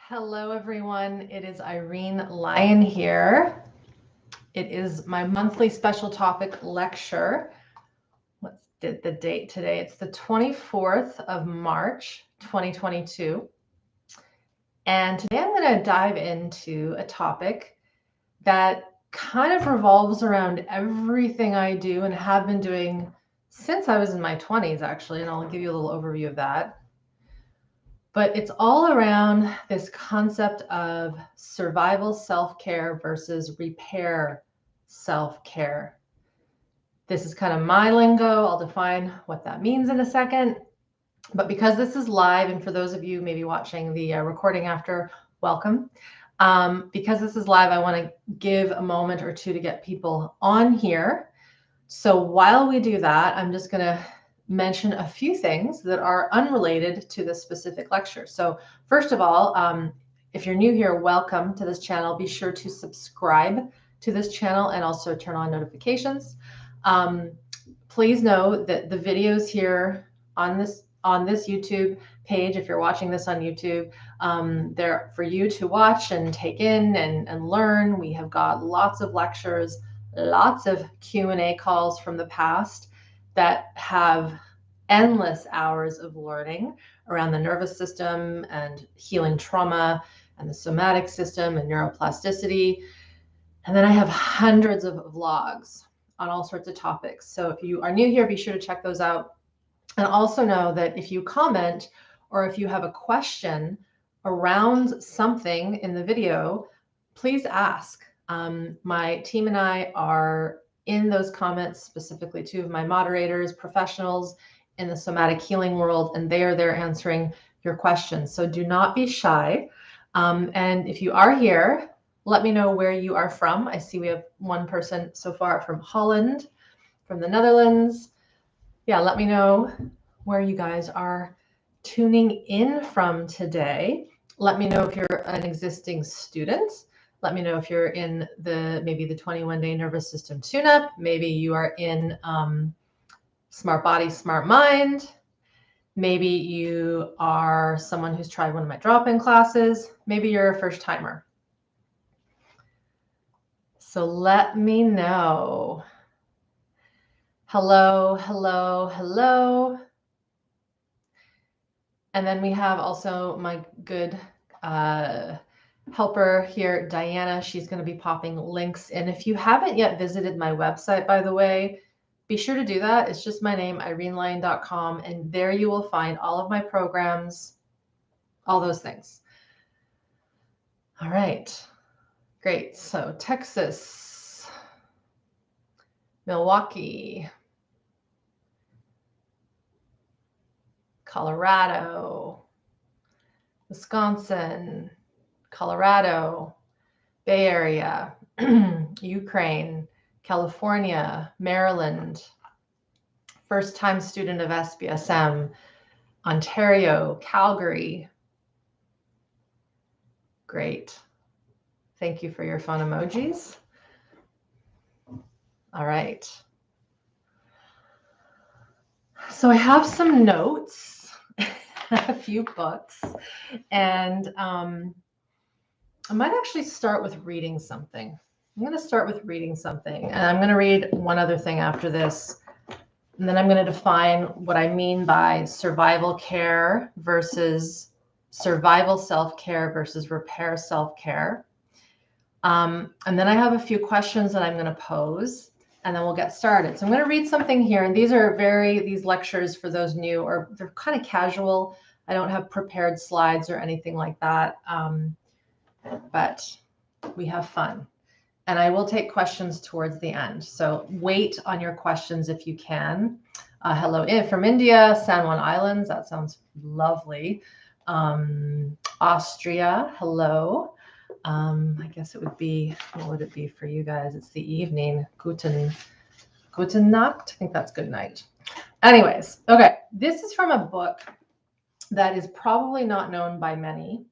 Hello, everyone. It is Irene Lyon here. It is my monthly special topic lecture. What's the date today? It's the 24th of March, 2022. And today I'm going to dive into a topic that kind of revolves around everything I do and have been doing since I was in my 20s, actually. And I'll give you a little overview of that. But it's all around this concept of survival self-care versus repair self-care. This is kind of my lingo. I'll define what that means in a second. But because this is live, and for those of you maybe watching the recording after, welcome. Because this is live, I want to give a moment or two to get people on here. So while we do that, I'm just going to mention a few things that are unrelated to this specific lecture. So first of all, if you're new here, welcome to this channel. Be sure to subscribe to this channel and also turn on notifications. Please know that the videos here on this YouTube page, if you're watching this on YouTube, they're for you to watch and take in and learn. We have got lots of lectures, lots of Q&A calls from the past that have endless hours of learning around the nervous system and healing trauma and the somatic system and neuroplasticity. And then I have hundreds of vlogs on all sorts of topics. So if you are new here, be sure to check those out. And also know that if you comment or if you have a question around something in the video, please ask. My team and I are in those comments, specifically two of my moderators, professionals in the somatic healing world, and they are there answering your questions. So do not be shy. And if you are here, let me know where you are from. I see we have one person so far from Holland, from the Netherlands. Yeah, let me know where you guys are tuning in from today. Let me know if you're an existing student. Let me know if you're in maybe the 21-day nervous system tune-up. Maybe you are in Smart Body, Smart Mind. Maybe you are someone who's tried one of my drop-in classes. Maybe you're a first timer. So let me know. Hello, hello, hello. And then we have also my good helper here, Diana. She's going to be popping links in. If you haven't yet visited my website, by the way, be sure to do that. It's just my name, irenelyon.com, and there you will find all of my programs, all those things. All right, great. So Texas, Milwaukee, Colorado, Wisconsin, Colorado, Bay Area, Ukraine, California, Maryland, first-time student of SBSM, Ontario, Calgary. Great. Thank you for your fun emojis. All right. So I have some notes, a few books, and I might actually start with reading something. I'm going to start with reading something, and I'm going to read one other thing after this, and then I'm going to define what I mean by survival care versus survival self-care versus repair self-care. And then I have a few questions that I'm going to pose, and then we'll get started. So I'm going to read something here, and these lectures for those new, or they're kind of casual. I don't have prepared slides or anything like that, but we have fun. And I will take questions towards the end. So wait on your questions if you can. Hello from India, San Juan Islands. That sounds lovely. Austria, hello. I guess it would be, what would it be for you guys? It's the evening. Guten Nacht. I think that's good night. Anyways, okay. This is from a book that is probably not known by many.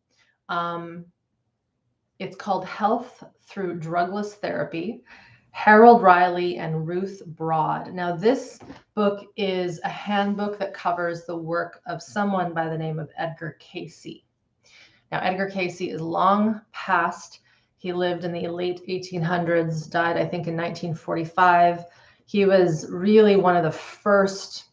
It's called Health Through Drugless Therapy, Harold Riley and Ruth Broad. Now, this book is a handbook that covers the work of someone by the name of Edgar Cayce. Now, Edgar Cayce is long past. He lived in the late 1800s, died, I think, in 1945. He was really one of the first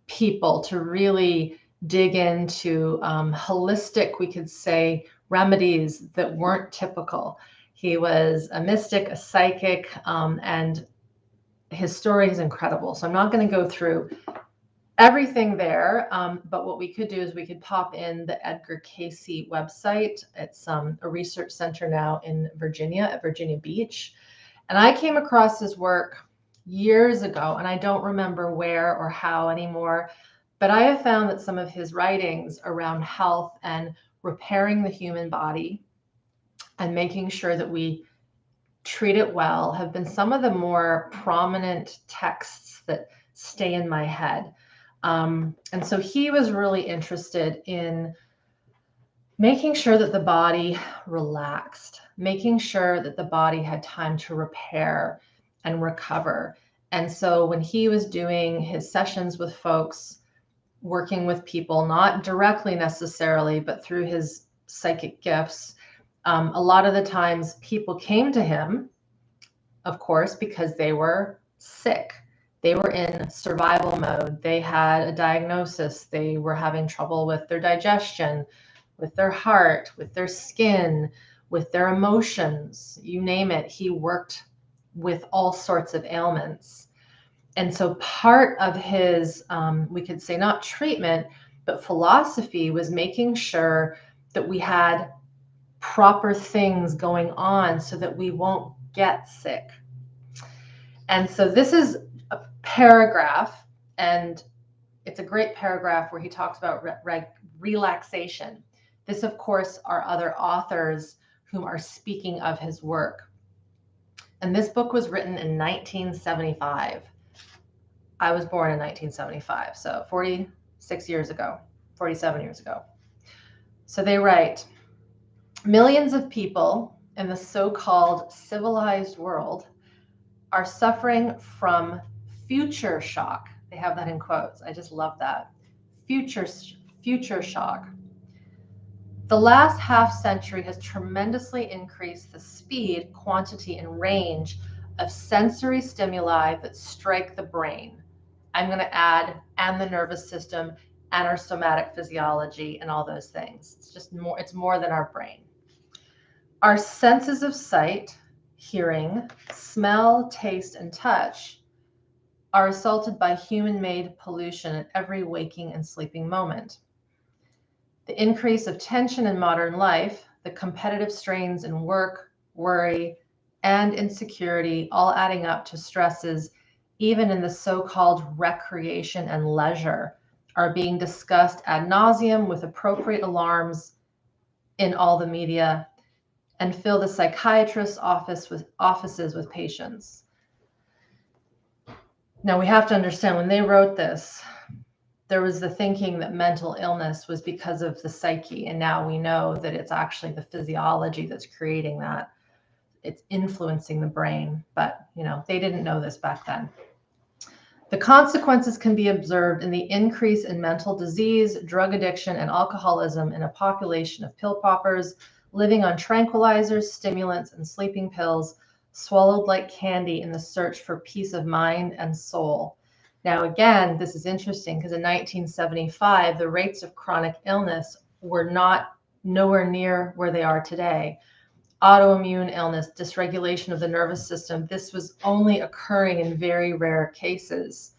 people to really dig into holistic, we could say, remedies that weren't typical. He was a mystic, a psychic, and his story is incredible. So I'm not going to go through everything there, but what we could do is we could pop in the Edgar Cayce website. It's a research center now in Virginia, at Virginia Beach. And I came across his work years ago, and I don't remember where or how anymore, but I have found that some of his writings around health and repairing the human body and making sure that we treat it well have been some of the more prominent texts that stay in my head. And so he was really interested in making sure that the body relaxed, making sure that the body had time to repair and recover. And so when he was doing his sessions with folks, working with people, not directly necessarily, but through his psychic gifts, a lot of the times people came to him, of course, because they were sick. They were in survival mode. They had a diagnosis. They were having trouble with their digestion, with their heart, with their skin, with their emotions, you name it. He worked with all sorts of ailments. And so part of his, we could say not treatment, but philosophy was making sure that we had proper things going on so that we won't get sick. And so this is a paragraph, and it's a great paragraph where he talks about relaxation. This, of course, are other authors whom are speaking of his work. And this book was written in 1975. I was born in 1975, so 46 years ago, 47 years ago. So they write, millions of people in the so-called civilized world are suffering from future shock. They have that in quotes. I just love that. Future shock. The last half century has tremendously increased the speed, quantity, and range of sensory stimuli that strike the brain. I'm going to add, and the nervous system, and our somatic physiology, and all those things. It's just more, it's more than our brain. Our senses of sight, hearing, smell, taste, and touch are assaulted by human-made pollution at every waking and sleeping moment. The increase of tension in modern life, the competitive strains in work, worry, and insecurity, all adding up to stresses, even in the so-called recreation and leisure, are being discussed ad nauseum with appropriate alarms in all the media, and fill the psychiatrist's offices with patients. Now we have to understand, when they wrote this, there was the thinking that mental illness was because of the psyche, and now we know that it's actually the physiology that's creating that. It's influencing the brain, but they didn't know this back then. The consequences can be observed in the increase in mental disease, drug addiction, and alcoholism in a population of pill poppers living on tranquilizers, stimulants, and sleeping pills, swallowed like candy in the search for peace of mind and soul. Now, again, this is interesting because in 1975, the rates of chronic illness were nowhere near where they are today. Autoimmune illness, dysregulation of the nervous system, this was only occurring in very rare cases.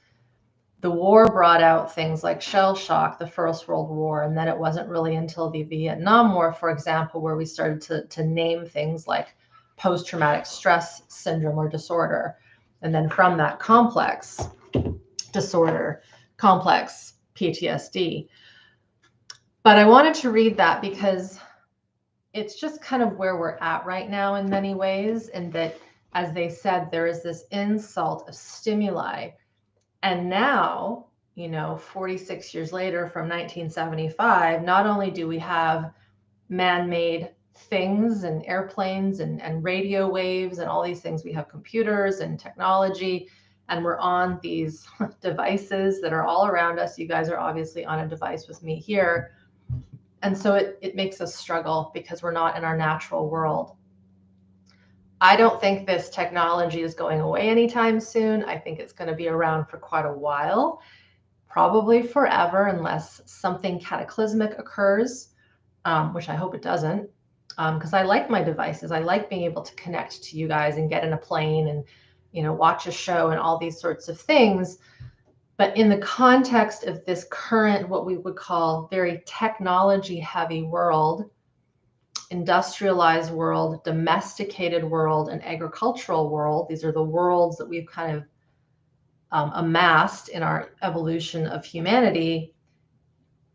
The war brought out things like shell shock, the First World War, and then it wasn't really until the Vietnam War, for example, where we started to name things like post-traumatic stress syndrome or disorder. And then from that, complex disorder, complex PTSD. But I wanted to read that because it's just kind of where we're at right now in many ways, and that, as they said, there is this insult of stimuli. And now, 46 years later from 1975, not only do we have man-made things and airplanes and radio waves and all these things, we have computers and technology, and we're on these devices that are all around us. You guys are obviously on a device with me here. And so it makes us struggle because we're not in our natural world. I don't think this technology is going away anytime soon. I think it's going to be around for quite a while, probably forever, unless something cataclysmic occurs, which I hope it doesn't, because I like my devices. I like being able to connect to you guys and get in a plane and, watch a show and all these sorts of things. But in the context of this current, what we would call very technology heavy world, industrialized world, domesticated world, and agricultural world, these are the worlds that we've kind of amassed in our evolution of humanity,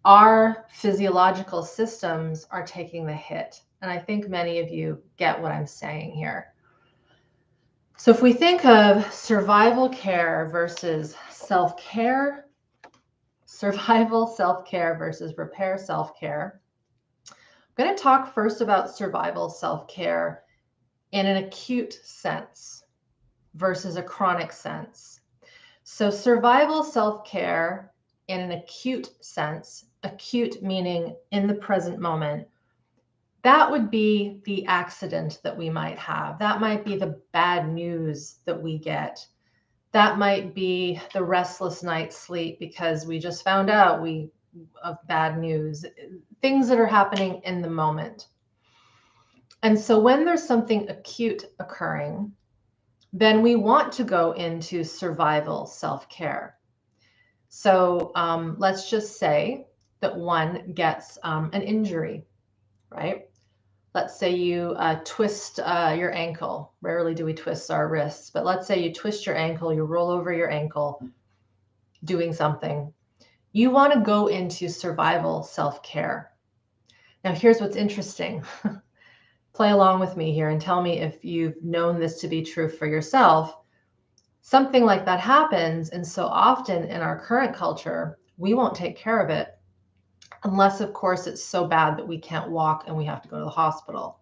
our physiological systems are taking the hit. And I think many of you get what I'm saying here. So if we think of survival care versus self-care, survival self-care versus repair self-care, I'm going to talk first about survival self-care in an acute sense versus a chronic sense. So survival self-care in an acute sense, acute meaning in the present moment, that would be the accident that we might have. That might be the bad news that we get. That might be the restless night's sleep because we just found out of bad news, things that are happening in the moment. And so when there's something acute occurring, then we want to go into survival self-care. So let's just say that one gets an injury, right? Let's say you twist your ankle. Rarely do we twist our wrists, but let's say you twist your ankle, you roll over your ankle doing something. You want to go into survival self-care. Now, here's what's interesting. Play along with me here and tell me if you've known this to be true for yourself. Something like that happens, and so often in our current culture, we won't take care of it unless, of course, it's so bad that we can't walk and we have to go to the hospital.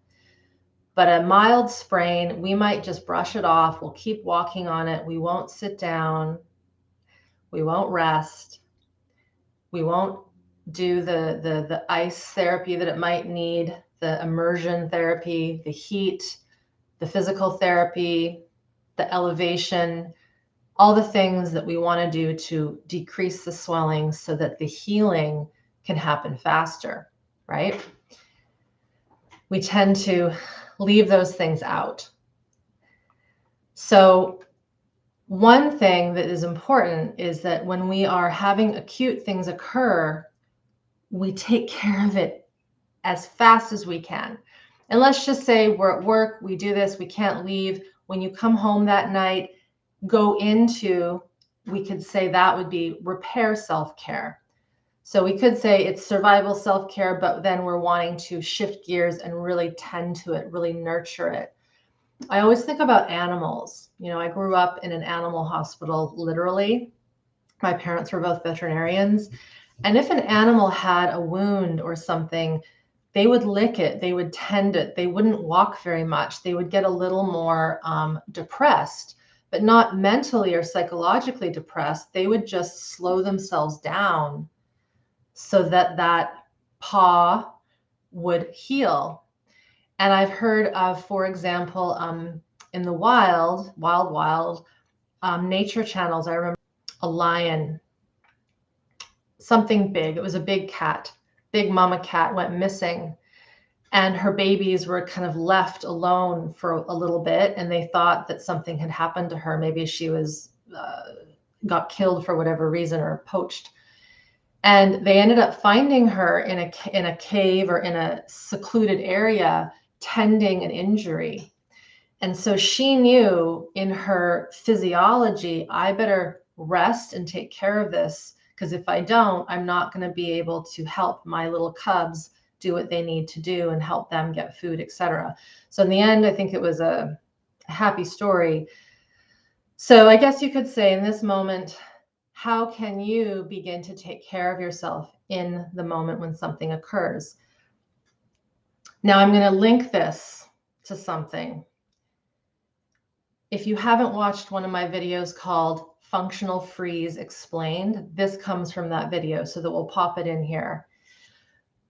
But a mild sprain, we might just brush it off. We'll keep walking on it. We won't sit down. We won't rest. We won't do the ice therapy that it might need, the immersion therapy, the heat, the physical therapy, the elevation, all the things that we want to do to decrease the swelling so that the healing can happen faster, right? We tend to leave those things out. So one thing that is important is that when we are having acute things occur, we take care of it as fast as we can. And let's just say we're at work, we do this, we can't leave. When you come home that night, go into, we could say that would be repair self-care. So we could say it's survival self-care, but then we're wanting to shift gears and really tend to it, really nurture it. I always think about animals. I grew up in an animal hospital, literally. My parents were both veterinarians. And if an animal had a wound or something, they would lick it, they would tend it, they wouldn't walk very much. They would get a little more depressed, but not mentally or psychologically depressed. They would just slow themselves down so that that paw would heal. And I've heard of, for example, in the wild nature channels, I remember a lion, something big. It was a big cat, big mama cat went missing. And her babies were kind of left alone for a little bit. And they thought that something had happened to her. Maybe she was got killed for whatever reason or poached. And they ended up finding her in a cave or in a secluded area tending an injury. And so she knew in her physiology, I better rest and take care of this, because if I don't, I'm not going to be able to help my little cubs do what they need to do and help them get food, etc. So in the end, I think it was a happy story. So I guess you could say in this moment, how can you begin to take care of yourself in the moment when something occurs? Now I'm going to link this to something. If you haven't watched one of my videos called Functional Freeze Explained, this comes from that video, so that we'll pop it in here.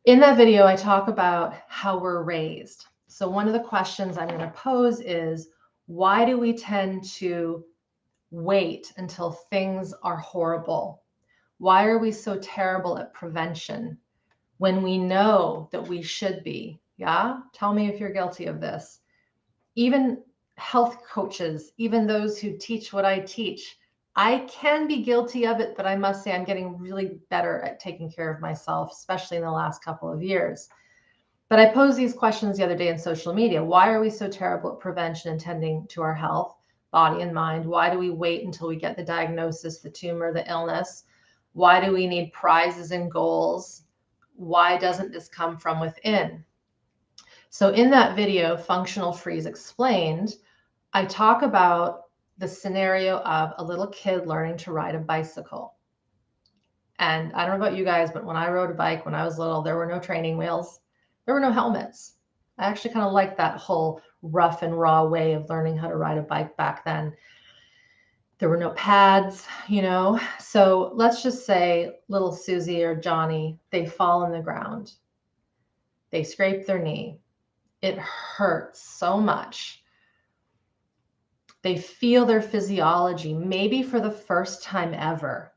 In that video, I talk about how we're raised. So one of the questions I'm going to pose is, why do we tend to wait until things are horrible? Why are we so terrible at prevention when we know that we should be? Yeah? Tell me if you're guilty of this. Even health coaches, even those who teach what I teach, I can be guilty of it, but I must say I'm getting really better at taking care of myself, especially in the last couple of years. But I posed these questions the other day in social media. Why are we so terrible at prevention and tending to our health, body and mind? Why do we wait until we get the diagnosis, the tumor, the illness? Why do we need prizes and goals? Why doesn't this come from within? So in that video, Functional Freeze Explained, I talk about the scenario of a little kid learning to ride a bicycle. And I don't know about you guys, but when I rode a bike when I was little, there were no training wheels. There were no helmets. I actually kind of liked that whole rough and raw way of learning how to ride a bike back then. There were no pads, you know. So let's just say little Susie or Johnny, they fall on the ground. They scrape their knee. It hurts so much. They feel their physiology, maybe for the first time ever,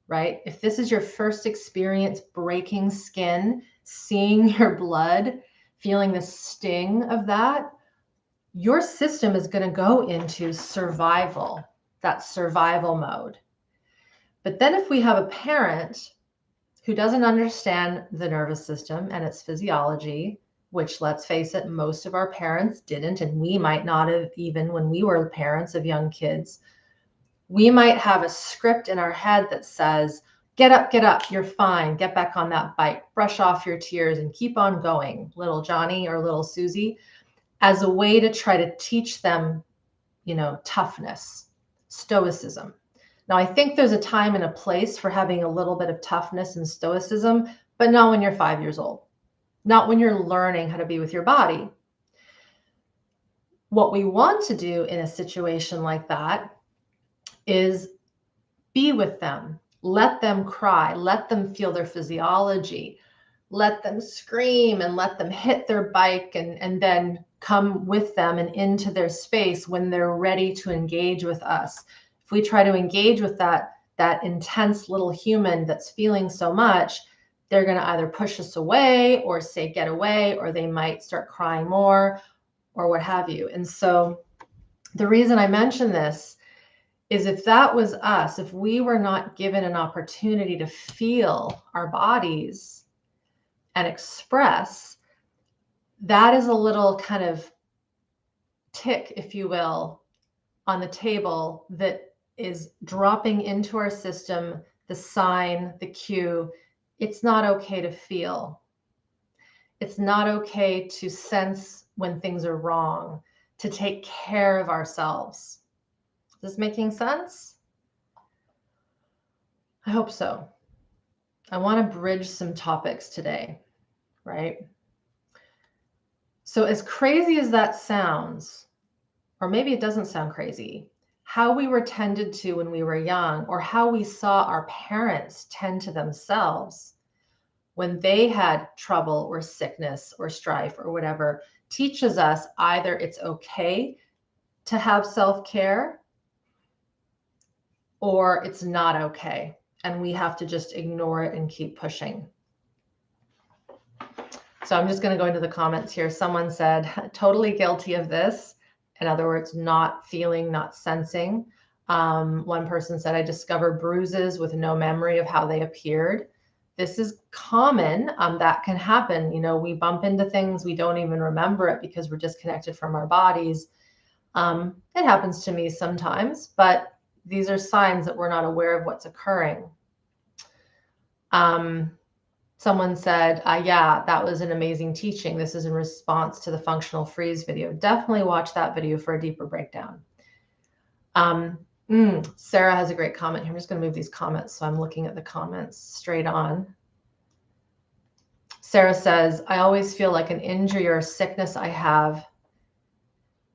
right? If this is your first experience breaking skin, seeing your blood, feeling the sting of that, your system is going to go into survival, that survival mode. But then if we have a parent who doesn't understand the nervous system and its physiology, which, let's face it, most of our parents didn't, and we might not have even when we were parents of young kids, we might have a script in our head that says, get up, you're fine, get back on that bike, brush off your tears and keep on going, little Johnny or little Susie, as a way to try to teach them, you know, toughness, stoicism. Now, I think there's a time and a place for having a little bit of toughness and stoicism, but not when you're 5 years old, not when you're learning how to be with your body. What we want to do in a situation like that is be with them, let them cry, let them feel their physiology, let them scream and let them hit their bike and then come with them and into their space when they're ready to engage with us. If we try to engage with that intense little human that's feeling so much, they're going to either push us away or say, get away, or they might start crying more or what have you. And so the reason I mention this is if that was us, if we were not given an opportunity to feel our bodies and express, that is a little kind of tick, if you will, on the table that is dropping into our system the sign, the cue. It's not okay to feel. It's not okay to sense when things are wrong, to take care of ourselves. Is this making sense? I hope so. I want to bridge some topics today, right? So as crazy as that sounds, or maybe it doesn't sound crazy, how we were tended to when we were young, or how we saw our parents tend to themselves when they had trouble or sickness or strife or whatever, teaches us either it's okay to have self-care or it's not okay. And we have to just ignore it and keep pushing. So I'm just going to go into the comments here. Someone said, totally guilty of this. In other words, not feeling, not sensing. One person said, I discovered bruises with no memory of how they appeared. This is common. That can happen. You know, we bump into things, we don't even remember it because we're disconnected from our bodies. It happens to me sometimes, but these are signs that we're not aware of what's occurring. Someone said, yeah, that was an amazing teaching. This is in response to the Functional Freeze video. Definitely watch that video for a deeper breakdown. Sarah has a great comment here. I'm just going to move these comments so I'm looking at the comments straight on. Sarah says, I always feel like an injury or a sickness I have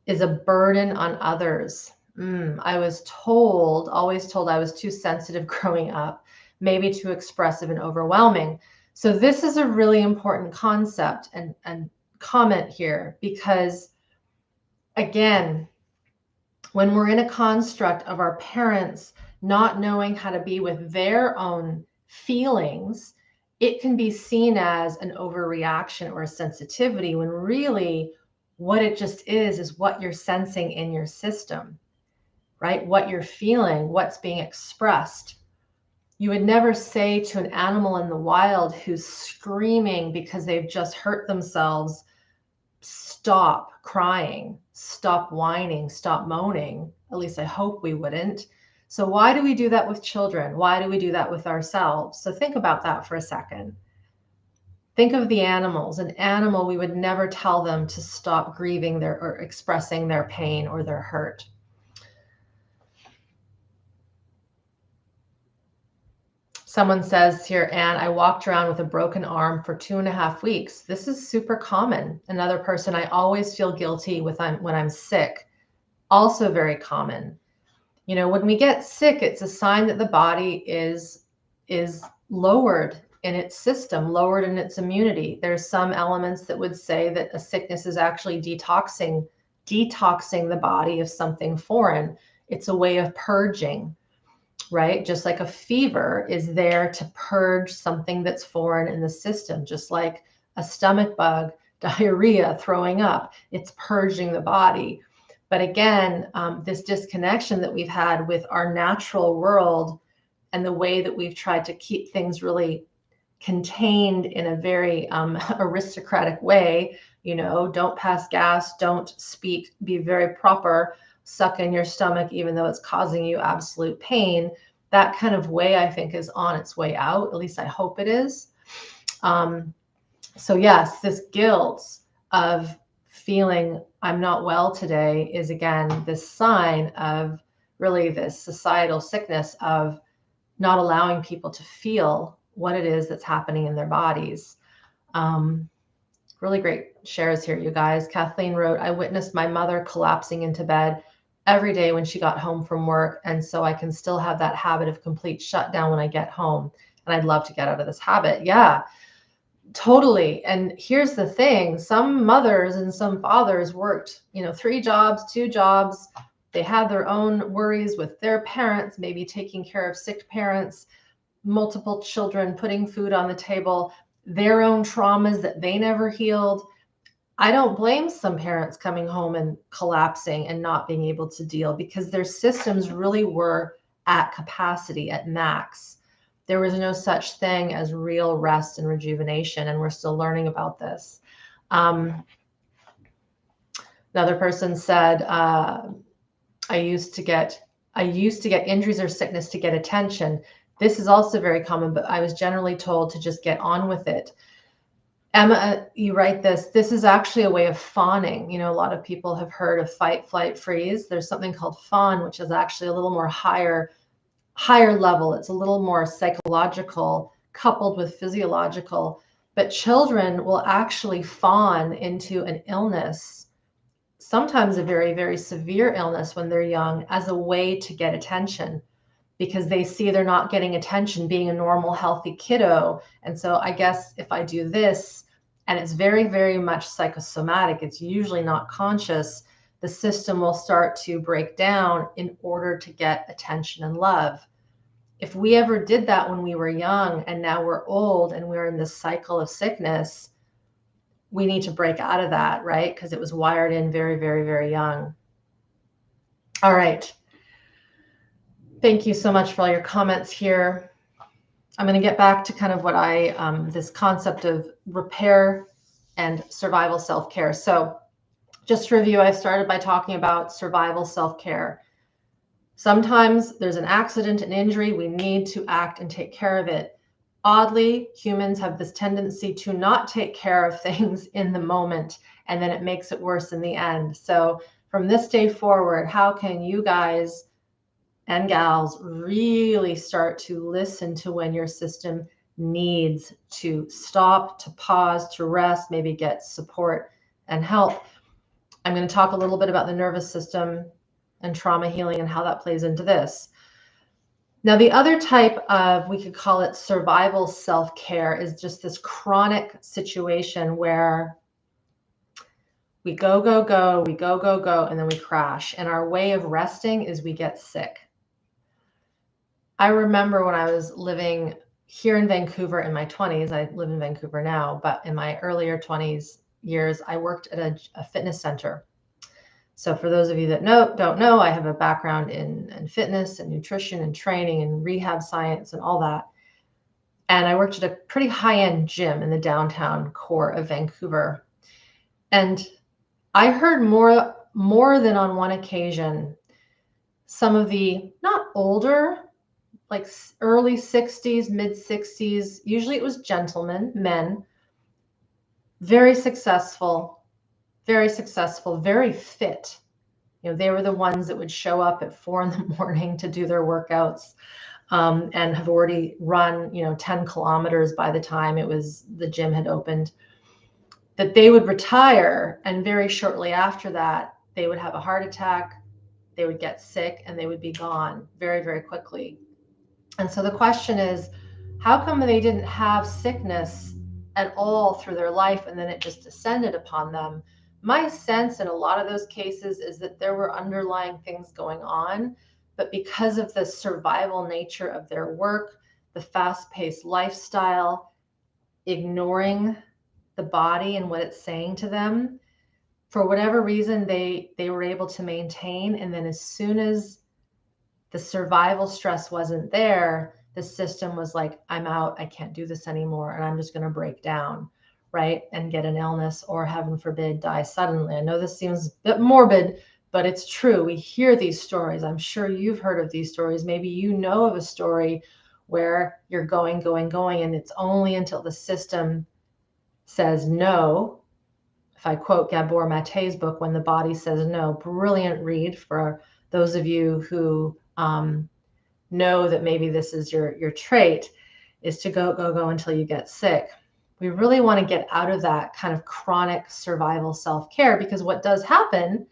is a burden on others. I was always told I was too sensitive growing up, maybe too expressive and overwhelming. So this is a really important concept and comment here, because again, when we're in a construct of our parents not knowing how to be with their own feelings, it can be seen as an overreaction or a sensitivity, when really what it just is what you're sensing in your system, right? What you're feeling, what's being expressed. You would never say to an animal in the wild who's screaming because they've just hurt themselves, stop crying, stop whining, stop moaning. At least I hope we wouldn't. So why do we do that with children? Why do we do that with ourselves? So think about that for a second. Think of the animals. An animal, we would never tell them to stop grieving their or expressing their pain or their hurt. Someone says here, Anne, I walked around with a broken arm for 2.5 weeks. This is super common. Another person, I always feel guilty when I'm sick. Also very common. You know, when we get sick, it's a sign that the body is lowered in its system, lowered in its immunity. There's some elements that would say that a sickness is actually detoxing the body of something foreign. It's a way of purging, right? Just like a fever is there to purge something that's foreign in the system, just like a stomach bug, diarrhea, throwing up, it's purging the body. But again, this disconnection that we've had with our natural world and the way that we've tried to keep things really contained in a very aristocratic way, you know, don't pass gas, don't speak, be very proper, suck in your stomach, even though it's causing you absolute pain. That kind of way, I think, is on its way out. At least I hope it is. So yes, this guilt of feeling I'm not well today is, again, this sign of really this societal sickness of not allowing people to feel what it is that's happening in their bodies. Really great shares here, you guys. Kathleen wrote, I witnessed my mother collapsing into bed every day when she got home from work. And so I can still have that habit of complete shutdown when I get home. And I'd love to get out of this habit. Yeah, totally. And here's the thing. Some mothers and some fathers worked, 3 jobs, 2 jobs. They had their own worries with their parents, maybe taking care of sick parents, multiple children, putting food on the table, their own traumas that they never healed. I don't blame some parents coming home and collapsing and not being able to deal, because their systems really were at capacity, at max. There was no such thing as real rest and rejuvenation, and we're still learning about this. Another person said, I used to get injuries or sickness to get attention. This is also very common, but I was generally told to just get on with it. Emma, you write this. This is actually a way of fawning. A lot of people have heard of fight, flight, freeze. There's something called fawn, which is actually a little more higher level. It's a little more psychological coupled with physiological. But children will actually fawn into an illness, sometimes a very, very severe illness when they're young, as a way to get attention, because they see they're not getting attention being a normal, healthy kiddo. And so I guess if I do this, and it's very, very much psychosomatic, it's usually not conscious, the system will start to break down in order to get attention and love. If we ever did that when we were young and now we're old and we're in this cycle of sickness, we need to break out of that, right? Because it was wired in very, very, very young. All right. Thank you so much for all your comments here. I'm going to get back to kind of what this concept of repair and survival self-care. So just to review, I started by talking about survival self-care. Sometimes there's an accident, an injury, we need to act and take care of it. Oddly, humans have this tendency to not take care of things in the moment, and then it makes it worse in the end. So from this day forward, how can you guys and gals really start to listen to when your system needs to stop, to pause, to rest, maybe get support and help? I'm going to talk a little bit about the nervous system and trauma healing and how that plays into this. Now, the other type of, we could call it survival self-care, is just this chronic situation where we go, go, go, we go, go, go, and then we crash. And our way of resting is we get sick. I remember when I was living here in Vancouver in my 20s, I live in Vancouver now, but in my earlier 20s years, I worked at a fitness center. So for those of you that don't know, I have a background in fitness and nutrition and training and rehab science and all that. And I worked at a pretty high-end gym in the downtown core of Vancouver. And I heard more than on one occasion, some of the not older, like early 60s, mid 60s, usually it was gentlemen, men, very successful, very fit. You know, they were the ones that would show up at 4 a.m. to do their workouts, and have already run, 10 kilometers by the time the gym had opened. That they would retire, and very shortly after that, they would have a heart attack, they would get sick, and they would be gone very, very quickly. And so the question is, how come they didn't have sickness at all through their life and then it just descended upon them? My sense in a lot of those cases is that there were underlying things going on, but because of the survival nature of their work, the fast-paced lifestyle, ignoring the body and what it's saying to them, for whatever reason, they were able to maintain. And then as soon as the survival stress wasn't there, the system was like, I'm out, I can't do this anymore, and I'm just going to break down, right? And get an illness, or heaven forbid, die suddenly. I know this seems a bit morbid, but it's true. We hear these stories. I'm sure you've heard of these stories. Maybe you know of a story where you're going, and it's only until the system says no. If I quote Gabor Mate's book, When the Body Says No, brilliant read for those of you who know that maybe this is your trait, is to go until you get sick. We really want to get out of that kind of chronic survival self-care, because what does happen,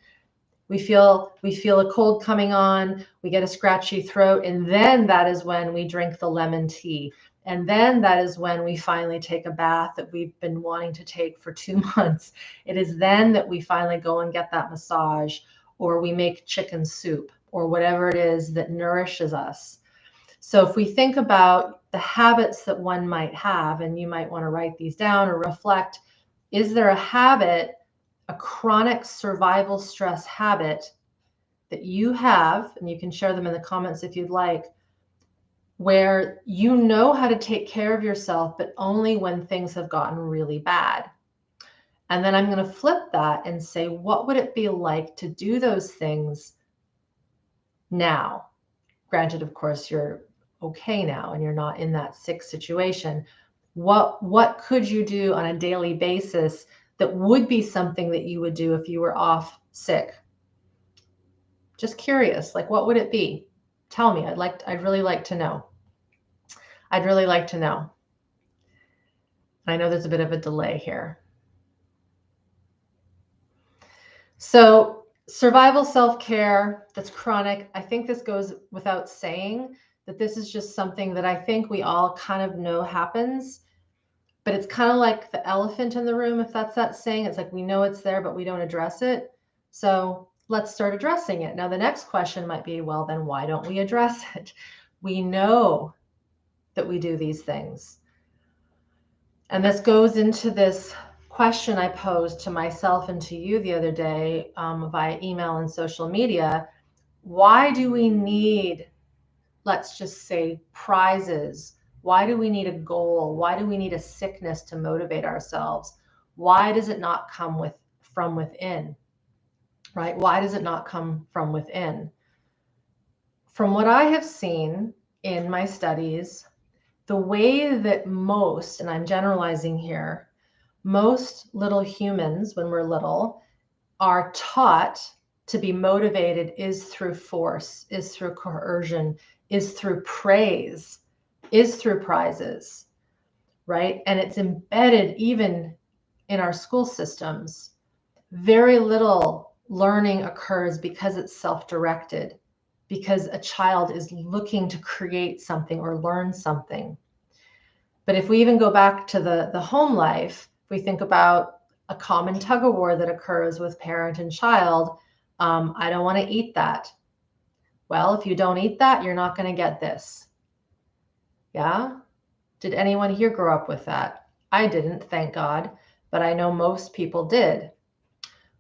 we feel a cold coming on, we get a scratchy throat, and then that is when we drink the lemon tea. And then that is when we finally take a bath that we've been wanting to take for 2 months. It is then that we finally go and get that massage, or we make chicken soup, or whatever it is that nourishes us. So if we think about the habits that one might have, and you might want to write these down or reflect, is there a habit, a chronic survival stress habit that you have, and you can share them in the comments if you'd like, where you know how to take care of yourself, but only when things have gotten really bad? And then I'm going to flip that and say, what would it be like to do those things now? Granted, of course, you're okay now and you're not in that sick situation. What could you do on a daily basis that would be something that you would do if you were off sick? Just curious, like, what would it be? Tell me. I'd really like to know. I'd really like to know. I know there's a bit of a delay here. So survival self-care that's chronic, I think this goes without saying that this is just something that I think we all kind of know happens, but it's kind of like the elephant in the room, if that's that saying. It's like we know it's there, but we don't address it. So let's start addressing it. Now, the next question might be, well, then why don't we address it? We know that we do these things. And this goes into this question I posed to myself and to you the other day via email and social media. Why do we need, let's just say, prizes? Why do we need a goal? Why do we need a sickness to motivate ourselves? Why does it not come from within? Right? Why does it not come from within? From what I have seen in my studies, the way that most, and I'm generalizing here, most little humans, when we're little, are taught to be motivated is through force, is through coercion, is through praise, is through prizes, right? And it's embedded even in our school systems. Very little learning occurs because it's self-directed. because a child is looking to create something or learn something. But if we even go back to the home life, if we think about a common tug of war that occurs with parent and child, I don't want to eat that. Well, if you don't eat that, you're not going to get this. Yeah? Did anyone here grow up with that? I didn't, thank God, but I know most people did.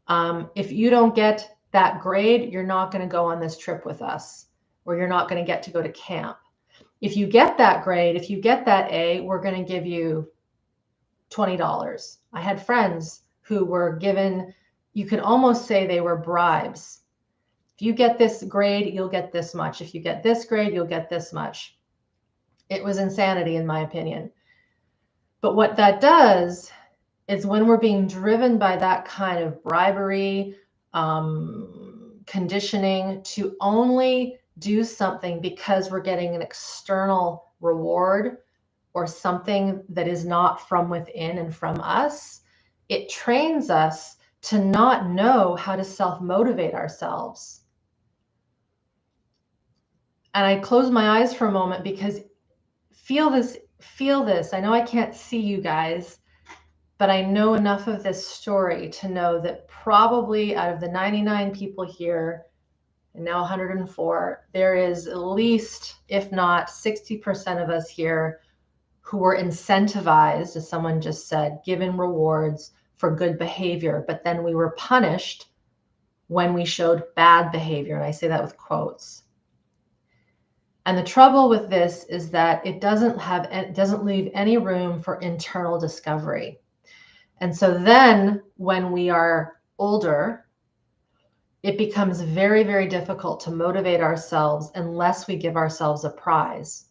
If you don't get that grade, you're not going to go on this trip with us, or you're not going to get to go to camp. If you get that grade, if you get that A, we're going to give you $20. I had friends who were given, you could almost say they were bribes. If you get this grade, you'll get this much. If you get this grade, you'll get this much. It was insanity, in my opinion. But what that does is when we're being driven by that kind of bribery, conditioning to only do something because we're getting an external reward or something that is not from within and from us, it trains us to not know how to self-motivate ourselves. And I close my eyes for a moment because feel this. I know I can't see you guys, but I know enough of this story to know that probably out of the 99 people here, and now 104, there is at least, if not 60% of us here who were incentivized, as someone just said, given rewards for good behavior, but then we were punished when we showed bad behavior. And I say that with quotes. And the trouble with this is that it doesn't leave any room for internal discovery. And so then when we are older, it becomes very, very difficult to motivate ourselves unless we give ourselves a prize.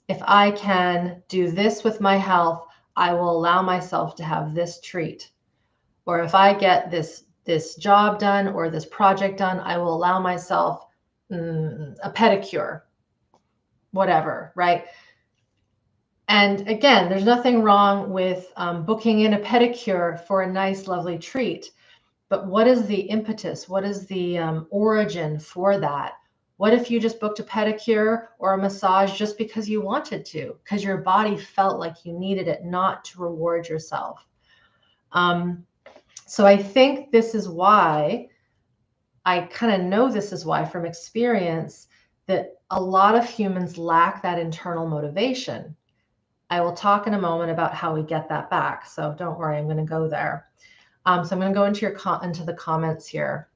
If I can do this with my health, I will allow myself to have this treat. Or if I get this job done or this project done, I will allow myself a pedicure, whatever, right? And again, there's nothing wrong with booking in a pedicure for a nice, lovely treat. But what is the impetus? What is the origin for that? What if you just booked a pedicure or a massage just because you wanted to, because your body felt like you needed it, not to reward yourself? So I think this is why, I kind of know this is why from experience, that a lot of humans lack that internal motivation. I will talk in a moment about how we get that back. So don't worry, I'm going to go there. So I'm going to go into the comments here.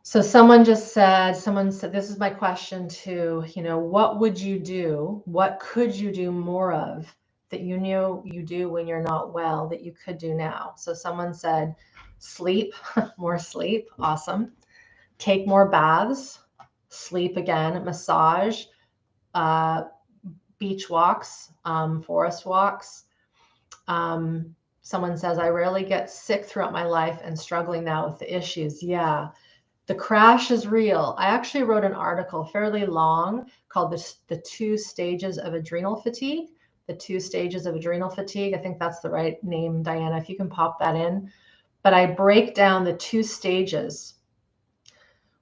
So someone said, this is my question too, what would you do? What could you do more of that you knew you do when you're not well that you could do now? So someone said, sleep, more sleep. Awesome. Take more baths, sleep again, massage, beach walks, forest walks. Someone says, I rarely get sick throughout my life and struggling now with the issues. Yeah, the crash is real. I actually wrote an article fairly long called the 2 stages of adrenal fatigue. The 2 stages of adrenal fatigue. I think that's the right name, Diana, if you can pop that in. But I break down the 2 stages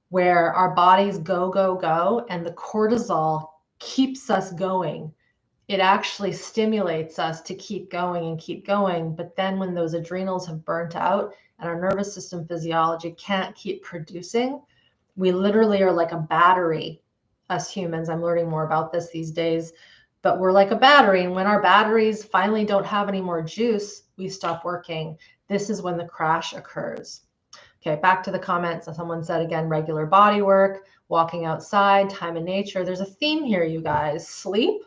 where our bodies go, go, go, and the cortisol keeps us going. It actually stimulates us to keep going and keep going. But then when those adrenals have burnt out and our nervous system physiology can't keep producing, we literally are like a battery, us humans. I'm learning more about this these days, but we're like a battery. And when our batteries finally don't have any more juice, we stop working. This is when the crash occurs. Okay, back to the comments. Someone said again, regular body work, walking outside, time in nature. There's a theme here, you guys. Sleep,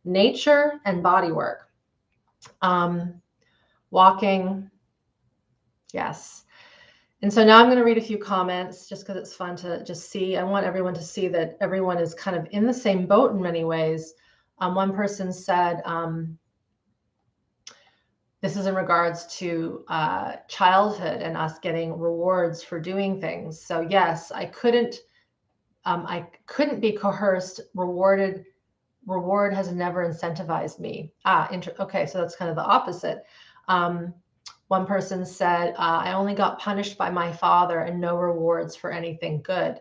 nature, and body work. Walking, yes. And so now I'm going to read a few comments just because it's fun to just see. I want everyone to see that everyone is kind of in the same boat in many ways. One person said, this is in regards to childhood and us getting rewards for doing things. So yes, I couldn't be coerced. Reward has never incentivized me. Okay, so that's kind of the opposite. One person said, I only got punished by my father and no rewards for anything good.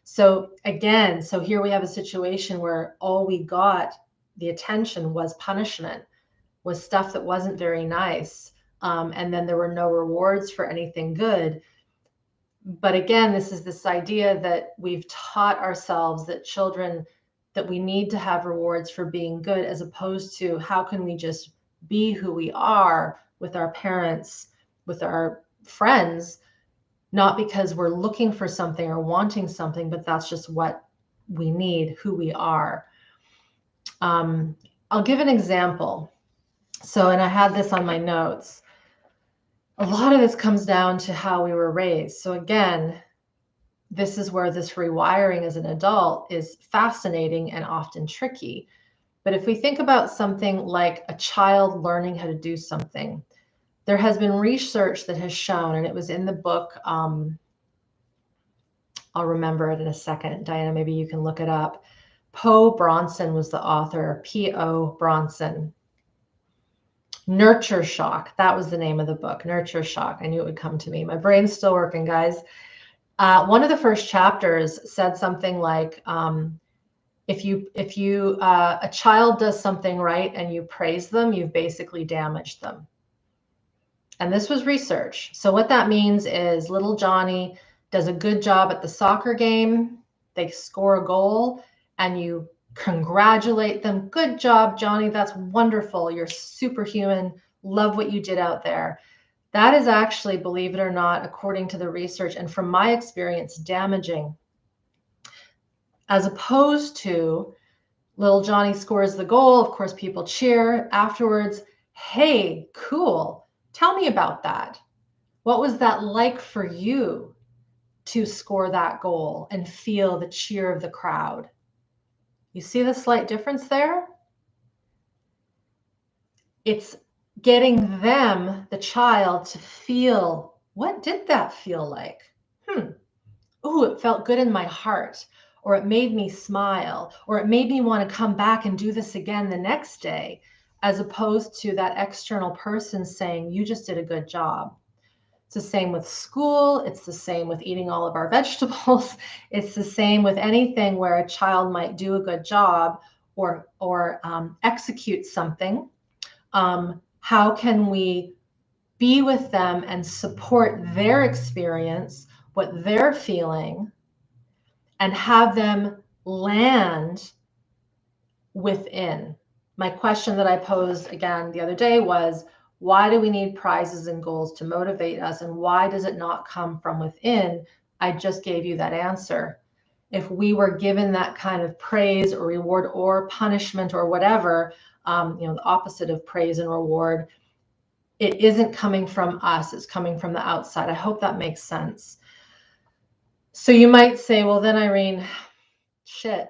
So again, so here we have a situation where all we got, the attention, was punishment, was stuff that wasn't very nice. And then there were no rewards for anything good. But again, this is this idea that we've taught ourselves that children, that we need to have rewards for being good, as opposed to how can we just be who we are with our parents, with our friends, not because we're looking for something or wanting something, but that's just what we need, who we are. I'll give an example. So, and I had this on my notes. A lot of this comes down to how we were raised. So again, this is where this rewiring as an adult is fascinating and often tricky. But if we think about something like a child learning how to do something, there has been research that has shown, and it was in the book, I'll remember it in a second. Diana, maybe you can look it up. Poe Bronson was the author, P.O. Bronson. Nurture Shock. That was the name of the book, Nurture Shock. I knew it would come to me. My brain's still working, guys. One of the first chapters said something like, if a child does something right and you praise them, you've basically damaged them. And this was research. So what that means is little Johnny does a good job at the soccer game. They score a goal and you congratulate them. Good job, Johnny. That's wonderful. You're superhuman. Love what you did out there. That is actually, believe it or not, according to the research and from my experience, damaging. As opposed to little Johnny scores the goal. Of course, people cheer afterwards. Hey, cool. Tell me about that. What was that like for you to score that goal and feel the cheer of the crowd? You see the slight difference there? It's getting them, the child, to feel, what did that feel like? Ooh, it felt good in my heart, or it made me smile, or it made me want to come back and do this again the next day, as opposed to that external person saying, you just did a good job. It's the same with school. It's the same with eating all of our vegetables. It's the same with anything where a child might do a good job or execute something. How can we be with them and support their experience, what they're feeling, and have them land within? My question that I posed again the other day was, why do we need prizes and goals to motivate us? And why does it not come from within? I just gave you that answer. If we were given that kind of praise or reward or punishment or whatever, the opposite of praise and reward, it isn't coming from us, it's coming from the outside. I hope that makes sense. So you might say, well, then Irene, shit,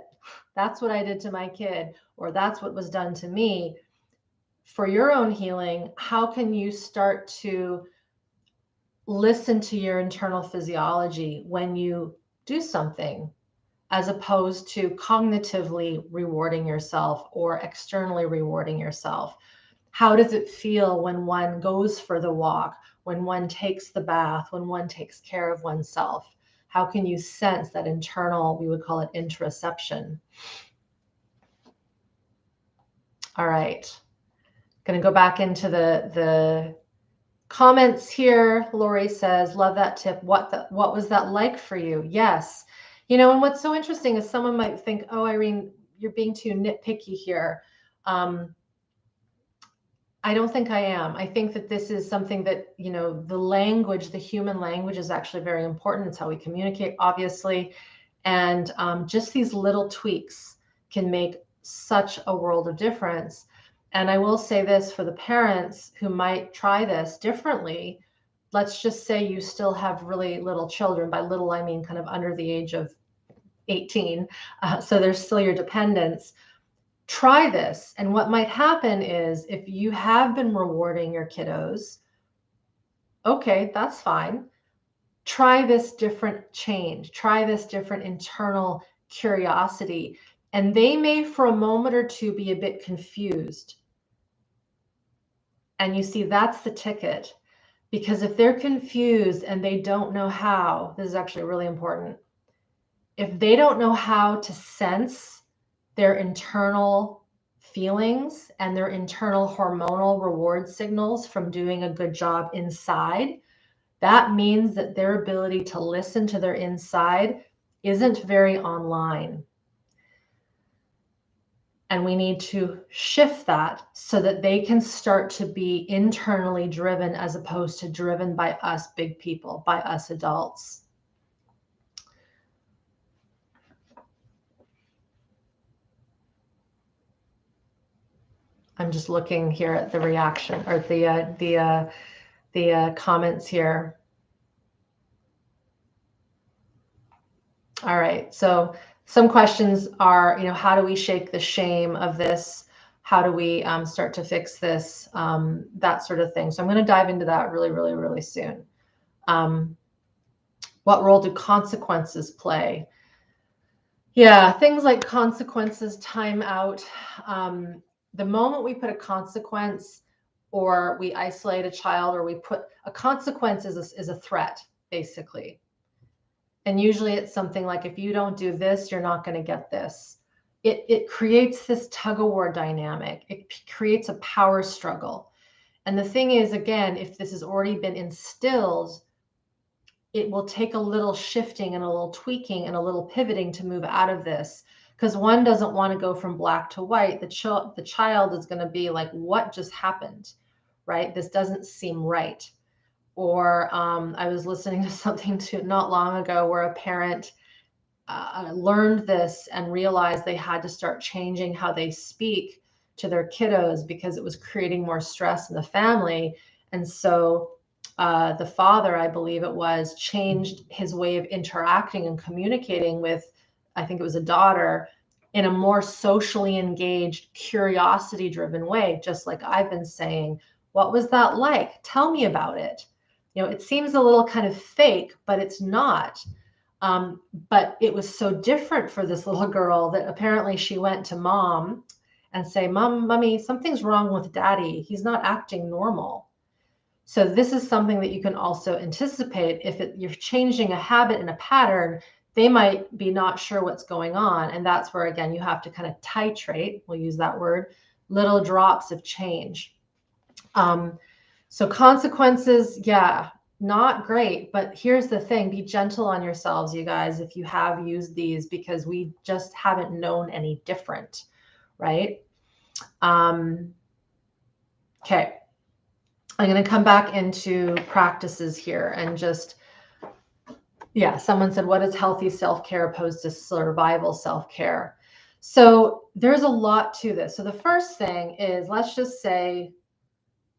that's what I did to my kid, or that's what was done to me. For your own healing, how can you start to listen to your internal physiology when you do something, as opposed to cognitively rewarding yourself or externally rewarding yourself? How does it feel when one goes for the walk, when one takes the bath, when one takes care of oneself? How can you sense that internal, we would call it interoception? All right. Going to go back into the comments here. Lori says, love that tip. What was that like for you? Yes. And what's so interesting is someone might think, oh, Irene, you're being too nitpicky here. I don't think I am. I think that this is something that, the language, the human language is actually very important. It's how we communicate, obviously. And just these little tweaks can make such a world of difference. And I will say this for the parents who might try this differently. Let's just say you still have really little children. By little, I mean kind of under the age of 18. So there's still your dependents. Try this. And what might happen is if you have been rewarding your kiddos, okay, that's fine. Try this different change. Try this different internal curiosity. And they may for a moment or two be a bit confused. And you see, that's the ticket. Because if they're confused and they don't know how, this is actually really important. If they don't know how to sense their internal feelings and their internal hormonal reward signals from doing a good job inside, that means that their ability to listen to their inside isn't very online. And we need to shift that so that they can start to be internally driven as opposed to driven by us big people, by us adults. I'm just looking here at the reaction or the comments here. All right, so some questions are, how do we shake the shame of this? How do we start to fix this? That sort of thing. So I'm going to dive into that really, really, really soon. What role do consequences play? Yeah, things like consequences, time out. The moment we put a consequence or we isolate a child or we put a consequence is a threat, basically. And usually it's something like, if you don't do this, you're not going to get this. It creates this tug of war dynamic. It creates a power struggle. And the thing is, again, if this has already been instilled, it will take a little shifting and a little tweaking and a little pivoting to move out of this, because one doesn't want to go from black to white. The child is going to be like, what just happened, right? This doesn't seem right. Or I was listening to something not long ago where a parent learned this and realized they had to start changing how they speak to their kiddos because it was creating more stress in the family. And so the father, I believe it was, changed his way of interacting and communicating with, I think it was a daughter, in a more socially engaged, curiosity-driven way, just like I've been saying. What was that like? Tell me about it. It seems a little kind of fake, but it's not. But it was so different for this little girl that apparently she went to mom and say, Mommy, something's wrong with daddy. He's not acting normal. So this is something that you can also anticipate. If you're changing a habit and a pattern, they might be not sure what's going on. And that's where, again, you have to kind of titrate, we'll use that word, little drops of change. So consequences, yeah, not great. But here's the thing, be gentle on yourselves, you guys, if you have used these, because we just haven't known any different, right? Okay. I'm going to come back into practices here and just, yeah, someone said, what is healthy self-care opposed to survival self-care? So there's a lot to this. So the first thing is, let's just say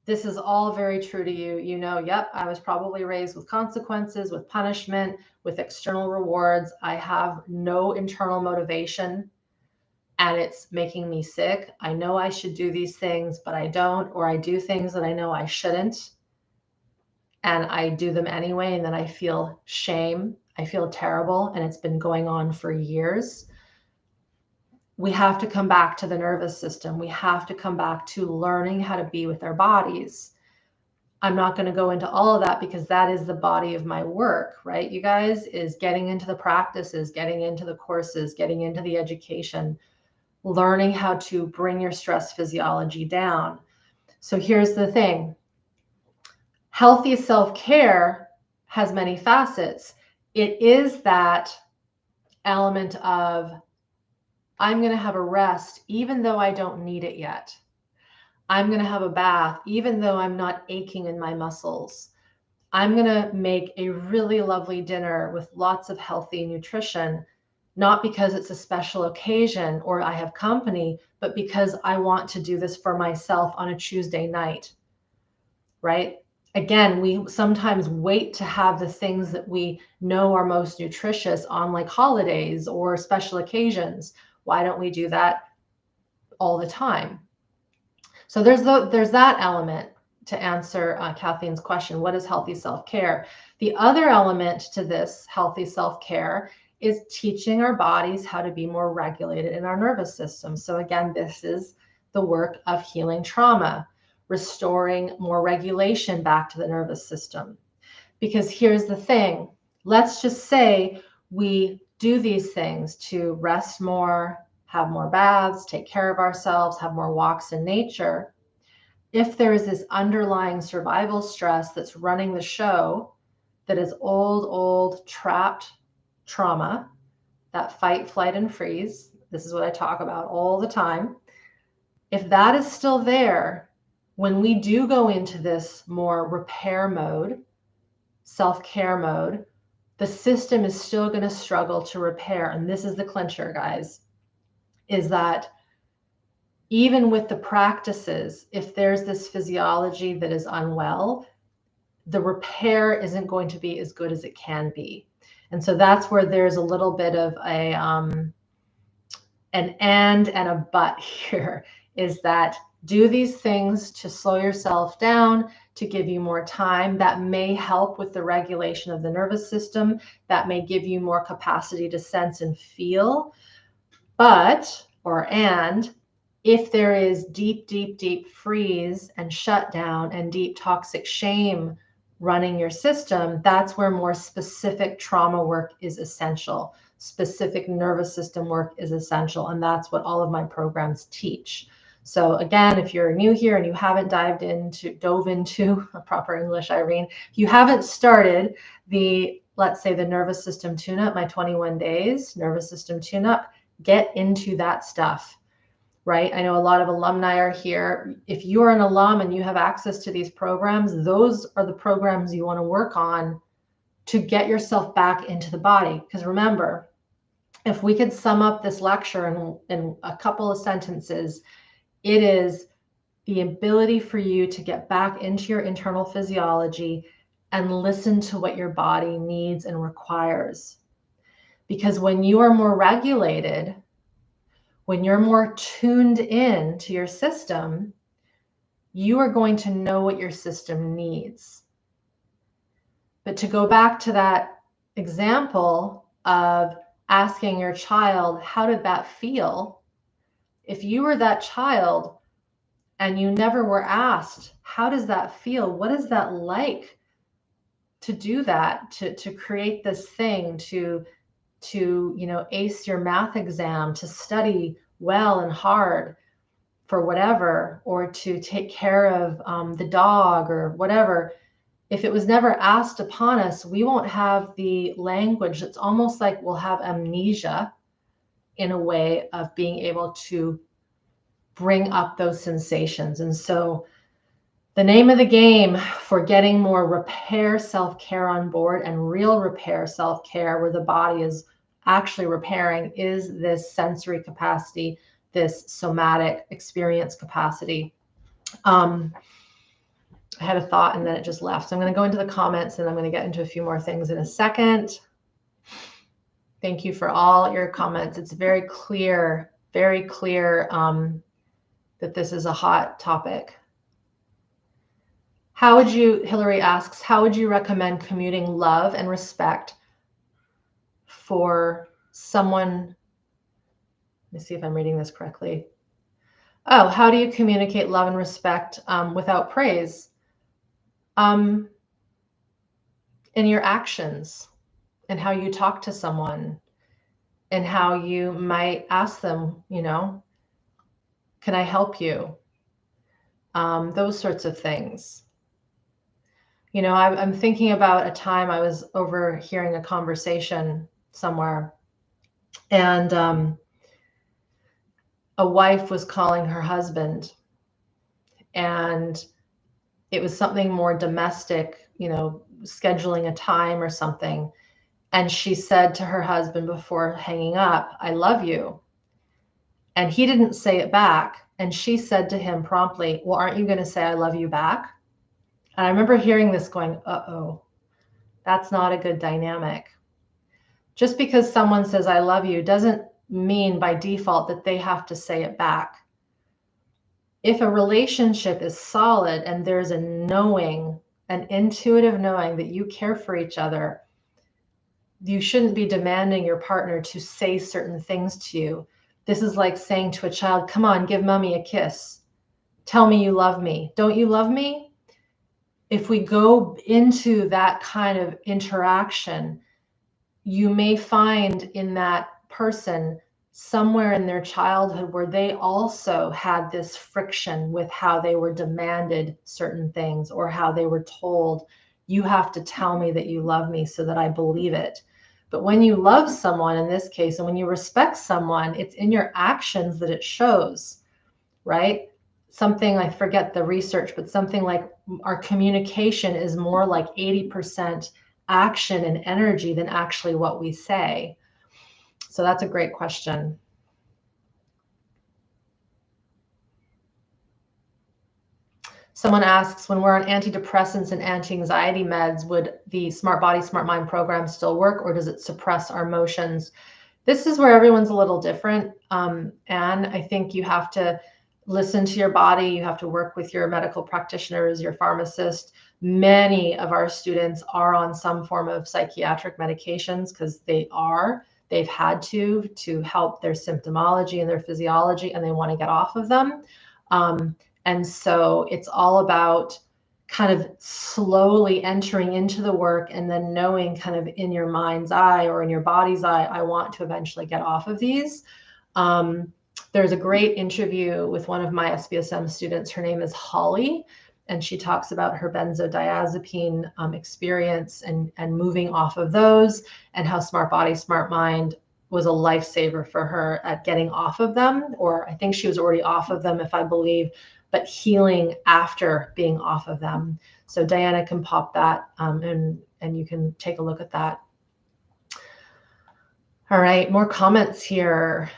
this is all very true to you. Yep, I was probably raised with consequences, with punishment, with external rewards. I have no internal motivation and it's making me sick. I know I should do these things, but I don't, or I do things that I know I shouldn't. And I do them anyway. And then I feel shame. I feel terrible. And it's been going on for years. We have to come back to the nervous system. We have to come back to learning how to be with our bodies. I'm not going to go into all of that because that is the body of my work, right? You guys, is getting into the practices, getting into the courses, getting into the education, learning how to bring your stress physiology down. So here's the thing. Healthy self-care has many facets. It is that element of, I'm going to have a rest even though I don't need it yet. I'm going to have a bath even though I'm not aching in my muscles. I'm going to make a really lovely dinner with lots of healthy nutrition, not because it's a special occasion or I have company, but because I want to do this for myself on a Tuesday night, right? Again, we sometimes wait to have the things that we know are most nutritious on like holidays or special occasions. Why don't we do that all the time? So there's that element to answer Kathleen's question. What is healthy self-care? The other element to this healthy self-care is teaching our bodies how to be more regulated in our nervous system. So again, this is the work of healing trauma, restoring more regulation back to the nervous system. Because here's the thing, let's just say we do these things to rest more, have more baths, take care of ourselves, have more walks in nature. If there is this underlying survival stress that's running the show, that is old trapped trauma, that fight, flight, and freeze, this is what I talk about all the time. If that is still there, when we do go into this more repair mode, self-care mode, the system is still going to struggle to repair. And this is the clincher, guys, is that even with the practices, if there's this physiology that is unwell, the repair isn't going to be as good as it can be. And so that's where there's a little bit of an and a but here, is that do these things to slow yourself down, to give you more time. That may help with the regulation of the nervous system. That may give you more capacity to sense and feel. And if there is deep freeze and shutdown and deep toxic shame running your system, that's where more specific trauma work is essential. Specific nervous system work is essential. And that's what all of my programs teach. So again, if you're new here and you haven't dove into a proper English, Irene, if you haven't started let's say the nervous system tune-up, my 21 days nervous system tune-up, get into that stuff, right? I know a lot of alumni are here. If you're an alum and you have access to these programs, those are the programs you want to work on to get yourself back into the body. Because remember, if we could sum up this lecture in a couple of sentences, it is the ability for you to get back into your internal physiology and listen to what your body needs and requires. Because when you are more regulated, when you're more tuned in to your system, you are going to know what your system needs. But to go back to that example of asking your child, how did that feel? If you were that child and you never were asked, how does that feel? What is that like to do that, to create this thing, to ace your math exam, to study well and hard for whatever, or to take care of the dog or whatever. If it was never asked upon us, we won't have the language. It's almost like we'll have amnesia in a way of being able to bring up those sensations. And so the name of the game for getting more repair self-care on board, and real repair self-care where the body is actually repairing, is this sensory capacity, this somatic experience capacity. I had a thought and then it just left. So I'm going to go into the comments and I'm going to get into a few more things in a second. Thank you for all your comments. It's very clear that this is a hot topic. Hillary asks, how would you recommend commuting love and respect for someone? Let me see if I'm reading this correctly. Oh, how do you communicate love and respect without praise? In your actions, and how you talk to someone, and how you might ask them, can I help you? Those sorts of things. I'm thinking about a time I was overhearing a conversation somewhere, and a wife was calling her husband, and it was something more domestic, scheduling a time or something. And she said to her husband before hanging up, I love you. And he didn't say it back. And she said to him promptly, well, aren't you going to say I love you back? And I remember hearing this going, uh-oh, that's not a good dynamic. Just because someone says I love you doesn't mean by default that they have to say it back. If a relationship is solid and there's a knowing, an intuitive knowing that you care for each other, you shouldn't be demanding your partner to say certain things to you. This is like saying to a child, come on, give mommy a kiss. Tell me you love me. Don't you love me? If we go into that kind of interaction, you may find in that person somewhere in their childhood where they also had this friction with how they were demanded certain things, or how they were told, you have to tell me that you love me so that I believe it. But when you love someone, in this case, and when you respect someone, it's in your actions that it shows, right? Something, I forget the research, but something like our communication is more like 80% action and energy than actually what we say. So that's a great question. Someone asks, when we're on antidepressants and anti-anxiety meds, would the Smart Body, Smart Mind program still work, or does it suppress our emotions? This is where everyone's a little different. And I think you have to listen to your body. You have to work with your medical practitioners, your pharmacist. Many of our students are on some form of psychiatric medications because they've had to help their symptomology and their physiology, and they want to get off of them. And so it's all about kind of slowly entering into the work and then knowing kind of in your mind's eye or in your body's eye, I want to eventually get off of these. There's a great interview with one of my SBSM students. Her name is Holly, and she talks about her benzodiazepine experience and moving off of those, and how Smart Body, Smart Mind was a lifesaver for her at getting off of them, or I think she was already off of them, if I believe, but healing after being off of them. So Diana can pop that and you can take a look at that. All right, more comments here.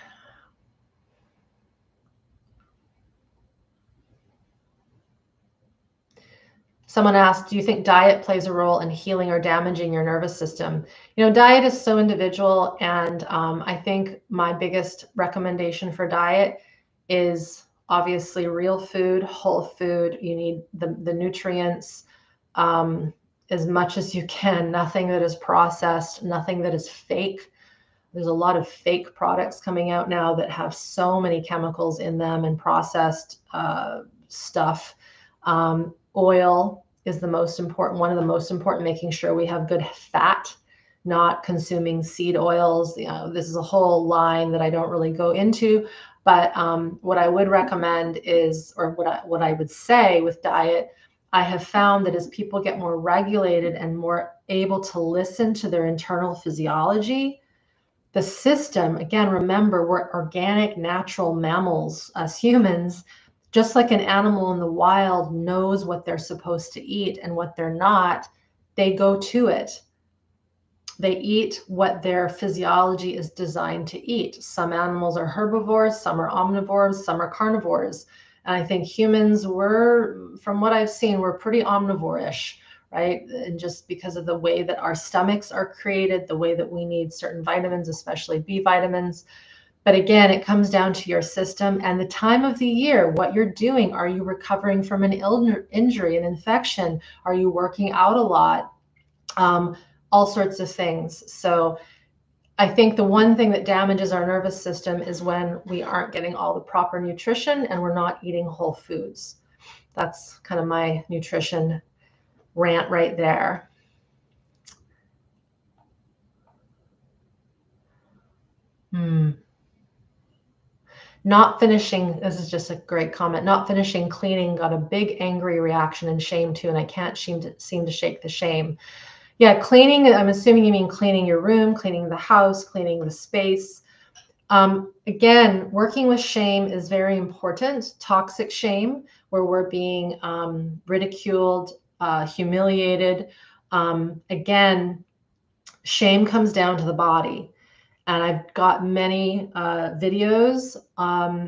Someone asked, do you think diet plays a role in healing or damaging your nervous system? You know, diet is so individual, and I think my biggest recommendation for diet is obviously real food, whole food. You need the nutrients as much as you can, nothing that is processed, nothing that is fake. There's a lot of fake products coming out now that have so many chemicals in them and processed stuff. Oil is the most important, one of the most important, making sure we have good fat, not consuming seed oils. You know, this is a whole line that I don't really go into, but what I would recommend is, or what I would say with diet, I have found that as people get more regulated and more able to listen to their internal physiology, the system, again, remember, we're organic, natural mammals as humans. Just like an animal in the wild knows what they're supposed to eat and what they're not, they go to it. They eat what their physiology is designed to eat. Some animals are herbivores, some are omnivores, some are carnivores. And I think humans from what I've seen, we're pretty omnivore-ish, right? And just because of the way that our stomachs are created, the way that we need certain vitamins, especially B vitamins. But again, it comes down to your system and the time of the year, what you're doing. Are you recovering from an injury, an infection? Are you working out a lot? All sorts of things. So I think the one thing that damages our nervous system is when we aren't getting all the proper nutrition and we're not eating whole foods. That's kind of my nutrition rant right there. Not finishing, this is just a great comment, not finishing cleaning got a big angry reaction and shame too, and I can't seem to shake the shame. Yeah, cleaning, I'm assuming you mean cleaning your room, cleaning the house, cleaning the space. Again, working with shame is very important. Toxic shame, where we're being ridiculed, humiliated. Again, shame comes down to the body. And I've got many videos,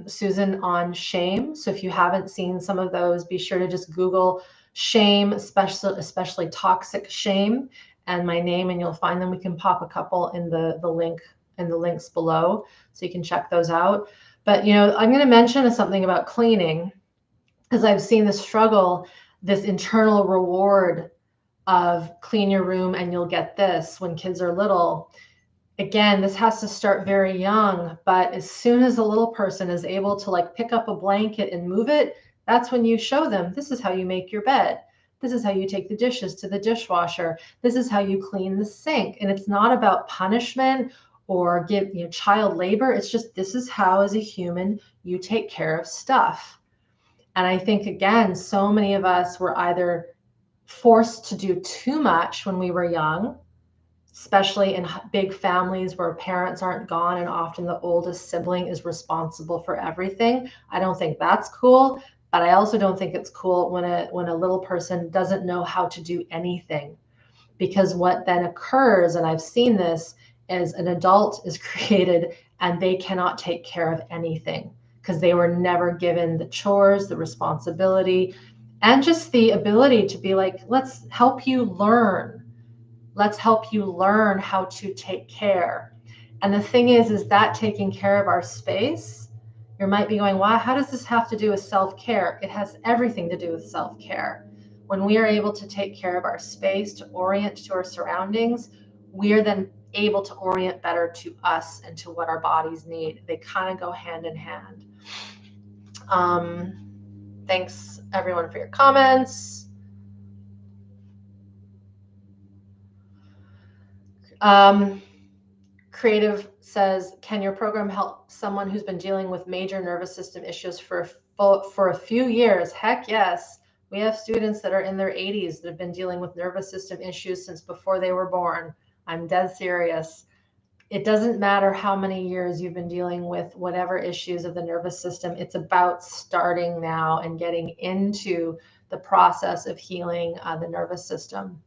Susan, on shame. So if you haven't seen some of those, be sure to just Google shame, especially toxic shame, and my name, and you'll find them. We can pop a couple in the link in the links below, so you can check those out. But you know, I'm going to mention something about cleaning, because I've seen the struggle, this internal reward of clean your room and you'll get this when kids are little. Again, this has to start very young, but as soon as a little person is able to like pick up a blanket and move it, That's when you show them, this is how you make your bed. This is how you take the dishes to the dishwasher. This is how you clean the sink. And it's not about punishment or child labor. It's just, this is how, as a human, you take care of stuff. And I think, again, so many of us were either forced to do too much when we were young, especially in big families where parents aren't gone and often the oldest sibling is responsible for everything. I don't think that's cool, but I also don't think it's cool when a little person doesn't know how to do anything. Because what then occurs, and I've seen this, is an adult is created and they cannot take care of anything because they were never given the chores, the responsibility, and just the ability to be like, let's help you learn. Let's help you learn how to take care. And the thing is that taking care of our space, you might be going, wow, how does this have to do with self-care? It has everything to do with self-care. When we are able to take care of our space, to orient to our surroundings, we are then able to orient better to us and to what our bodies need. They kind of go hand in hand. Thanks everyone for your comments. Creative says, can your program help someone who's been dealing with major nervous system issues for a few years? Heck yes. We have students that are in their 80s that have been dealing with nervous system issues since before they were born. I'm dead serious. It doesn't matter how many years you've been dealing with whatever issues of the nervous system. It's about starting now and getting into the process of healing the nervous system.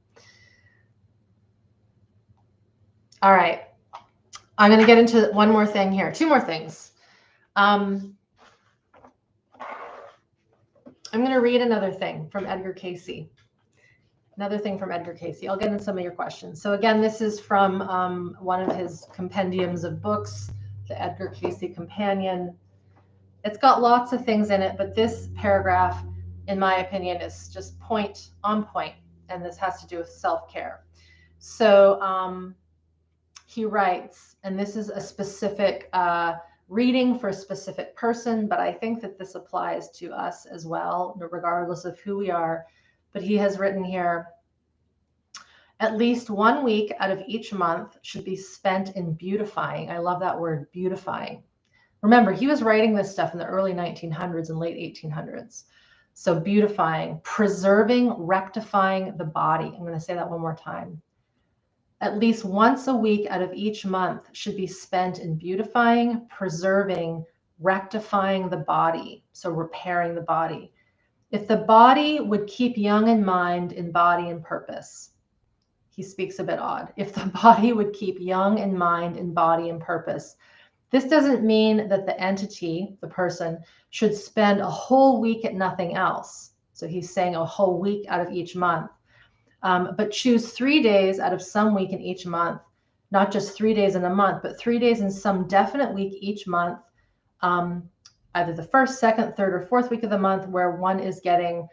All right. I'm going to get into one more thing here. Two more things. I'm going to read another thing from Edgar Cayce. Another thing from Edgar Cayce. I'll get into some of your questions. So again, this is from one of his compendiums of books, the Edgar Cayce Companion. It's got lots of things in it, but this paragraph, in my opinion, is just on point. And this has to do with self-care. So he writes, and this is a specific reading for a specific person, but I think that this applies to us as well, regardless of who we are. But he has written here, at least 1 week out of each month should be spent in beautifying. I love that word, beautifying. Remember, he was writing this stuff in the early 1900s and late 1800s. So beautifying, preserving, rectifying the body. I'm going to say that one more time. At least once a week out of each month should be spent in beautifying, preserving, rectifying the body. So repairing the body. If the body would keep young in mind, in body and purpose. He speaks a bit odd. If the body would keep young in mind, in body and purpose. This doesn't mean that the entity, the person, should spend a whole week at nothing else. So he's saying a whole week out of each month. But choose 3 days out of some week in each month, not just 3 days in a month, but 3 days in some definite week each month, either the first, second, third, or fourth week of the month, where one is getting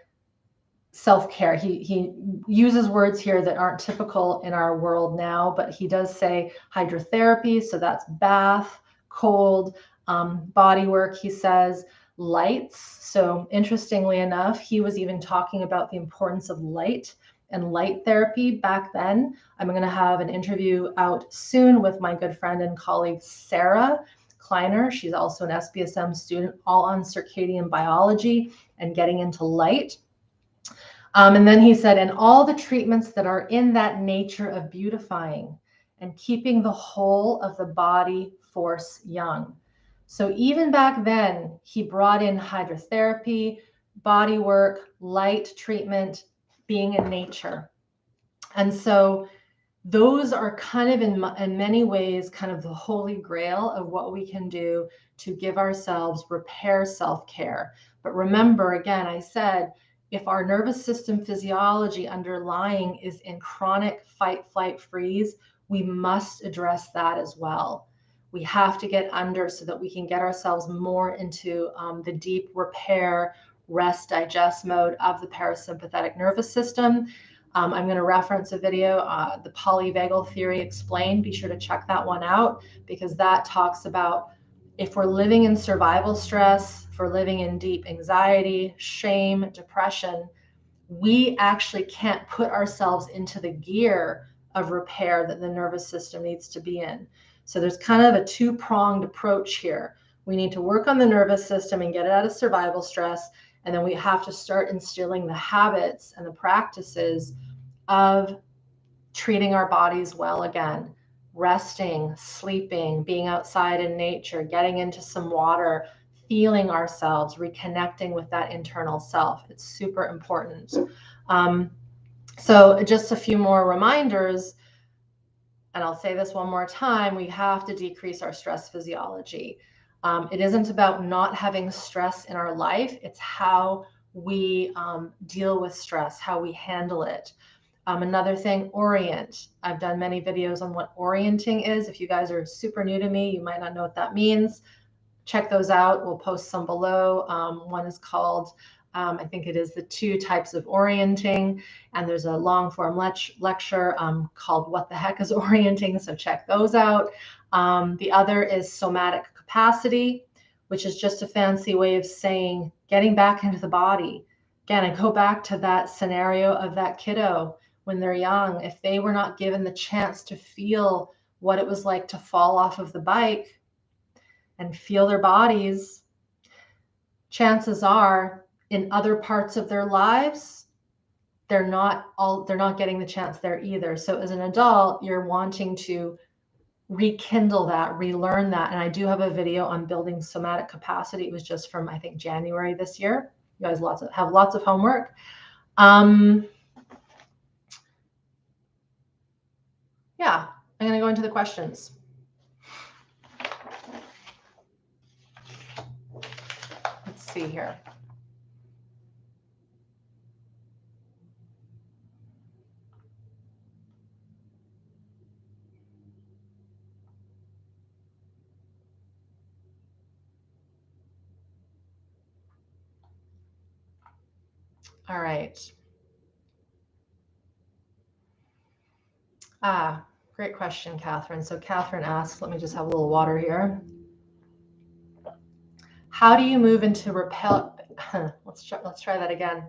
self-care. He uses words here that aren't typical in our world now, but he does say hydrotherapy. So that's bath, cold, body work, he says, lights. So interestingly enough, he was even talking about the importance of light and light therapy back then. I'm going to have an interview out soon with my good friend and colleague, Sarah Kleiner. She's also an SBSM student, all on circadian biology and getting into light. And then he said, and all the treatments that are in that nature of beautifying and keeping the whole of the body force young. So even back then, he brought in hydrotherapy, body work, light treatment, being in nature. And so those are kind of in many ways kind of the holy grail of what we can do to give ourselves repair self-care. But remember, again, I said, if our nervous system physiology underlying is in chronic fight, flight, freeze, we must address that as well. We have to get under so that we can get ourselves more into the deep repair, rest, digest mode of the parasympathetic nervous system. I'm going to reference a video, the Polyvagal Theory Explained. Be sure to check that one out, because that talks about if we're living in survival stress, for living in deep anxiety, shame, depression, we actually can't put ourselves into the gear of repair that the nervous system needs to be in. So there's kind of a two-pronged approach here. We need to work on the nervous system and get it out of survival stress. And then we have to start instilling the habits and the practices of treating our bodies well again, resting, sleeping, being outside in nature, getting into some water, feeling ourselves, reconnecting with that internal self. It's super important. So just a few more reminders, and I'll say this one more time, we have to decrease our stress physiology. It isn't about not having stress in our life. It's how we deal with stress, how we handle it. Another thing, orient. I've done many videos on what orienting is. If you guys are super new to me, you might not know what that means. Check those out. We'll post some below. One is called, I think it is the 2 types of orienting. And there's a long form lecture called What the Heck is Orienting? So check those out. The other is somatic capacity, which is just a fancy way of saying getting back into the body. Again, I go back to that scenario of that kiddo when they're young. If they were not given the chance to feel what it was like to fall off of the bike and feel their bodies, chances are in other parts of their lives, they're not getting the chance there either. So as an adult, you're wanting to rekindle that, relearn that. And I do have a video on building somatic capacity. It was just from, I think, January this year. You guys have lots of homework. Yeah, I'm going to go into the questions. Let's see here. All right. Great question, Catherine. So Catherine asks, let me just have a little water here. How do you move into let's try that again.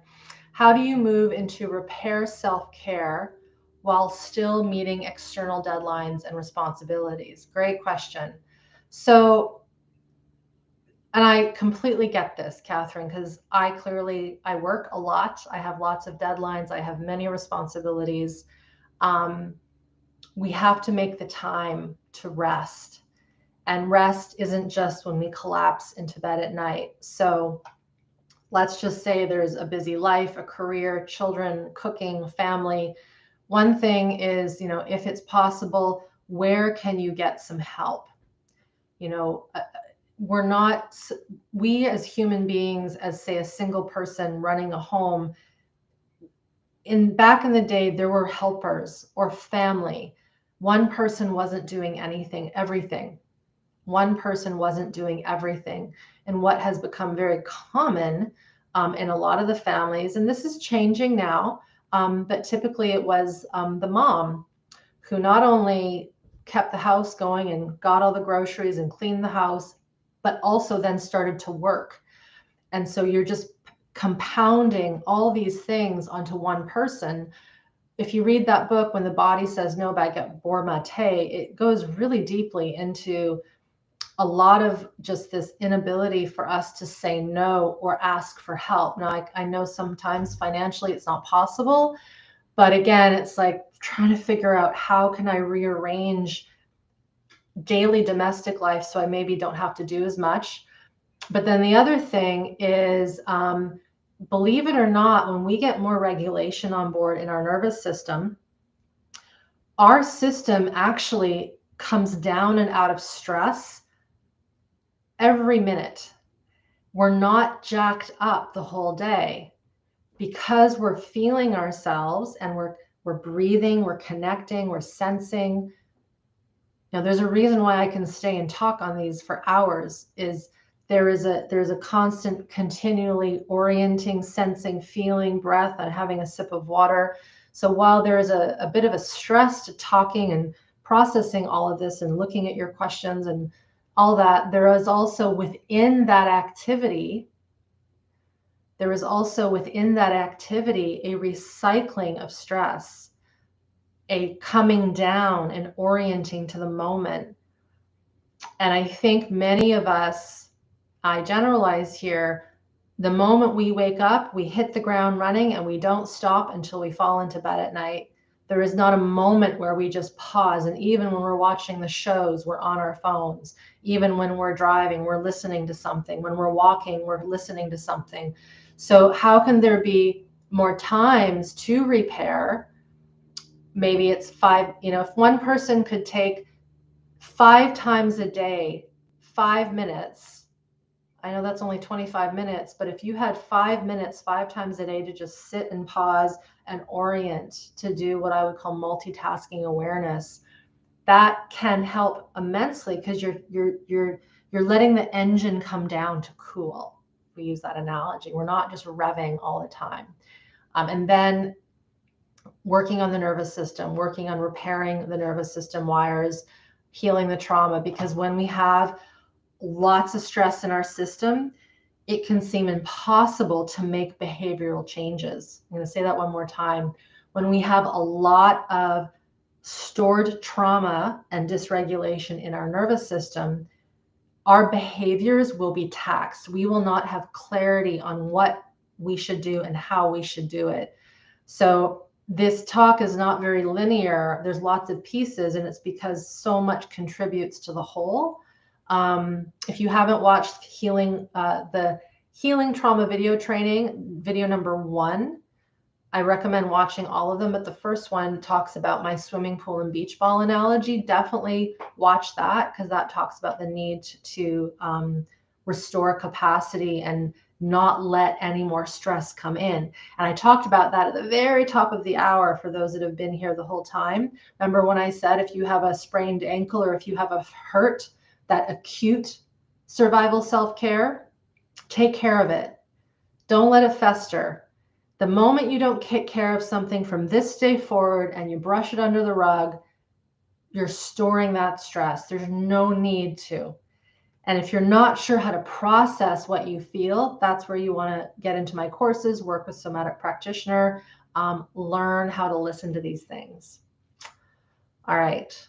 How do you move into repair self-care while still meeting external deadlines and responsibilities? Great question. So, and I completely get this, Catherine, because I work a lot. I have lots of deadlines. I have many responsibilities. We have to make the time to rest. And rest isn't just when we collapse into bed at night. So let's just say there's a busy life, a career, children, cooking, family. One thing is, if it's possible, where can you get some help? We as human beings, as say a single person running a home, back in the day, there were helpers or family. One person wasn't doing everything. One person wasn't doing everything. And what has become very common in a lot of the families, and this is changing now, but typically it was the mom who not only kept the house going and got all the groceries and cleaned the house, but also then started to work. And so you're just compounding all these things onto one person. If you read that book, When the Body Says No by Gabor Mate, it goes really deeply into a lot of just this inability for us to say no or ask for help. Now, I know sometimes financially it's not possible, but again, it's like trying to figure out how can I rearrange daily domestic life so I maybe don't have to do as much. But then the other thing is, believe it or not, when we get more regulation on board in our nervous system, our system actually comes down and out of stress every minute. We're not jacked up the whole day because we're feeling ourselves and we're breathing, we're connecting, we're sensing. Now, there's a reason why I can stay and talk on these for hours. There's a constant, continually orienting, sensing, feeling, breath, and having a sip of water. So while there is a bit of a stress to talking and processing all of this and looking at your questions and all that, there is also within that activity, a recycling of stress, a coming down and orienting to the moment. And I think many of us, I generalize here, the moment we wake up, we hit the ground running and we don't stop until we fall into bed at night. There is not a moment where we just pause. And even when we're watching the shows, we're on our phones. Even when we're driving, we're listening to something. When we're walking, we're listening to something. So how can there be more times to repair? Maybe it's 5, if one person could take 5 times a day, 5 minutes, I know that's only 25 minutes, but if you had 5 minutes, 5 times a day to just sit and pause and orient, to do what I would call multitasking awareness, that can help immensely, because you're letting the engine come down to cool. We use that analogy. We're not just revving all the time. And then working on the nervous system, working on repairing the nervous system wires, healing the trauma, because when we have lots of stress in our system, it can seem impossible to make behavioral changes. I'm going to say that one more time. When we have a lot of stored trauma and dysregulation in our nervous system, our behaviors will be taxed. We will not have clarity on what we should do and how we should do it. So this talk is not very linear. There's lots of pieces, and it's because so much contributes to the whole. If you haven't watched the Healing Trauma video training, video number 1, I recommend watching all of them, but the first one talks about my swimming pool and beach ball analogy. Definitely watch that, because that talks about the need to restore capacity and not let any more stress come in. And I talked about that at the very top of the hour for those that have been here the whole time. Remember when I said if you have a sprained ankle or if you have a hurt, that acute survival self-care, take care of it. Don't let it fester. The moment you don't take care of something from this day forward and you brush it under the rug, you're storing that stress. There's no need to. And if you're not sure how to process what you feel, that's where you want to get into my courses, work with somatic practitioner, learn how to listen to these things. All right.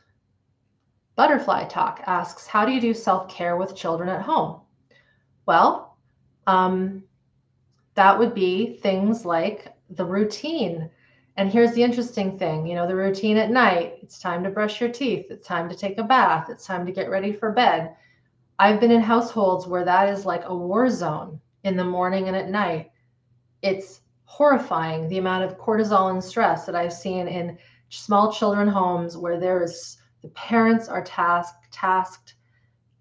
Butterfly Talk asks, how do you do self-care with children at home? Well, that would be things like the routine. And here's the interesting thing, the routine at night, it's time to brush your teeth, it's time to take a bath, it's time to get ready for bed. I've been in households where that is like a war zone in the morning and at night. It's horrifying, the amount of cortisol and stress that I've seen in small children homes where the parents are tasked,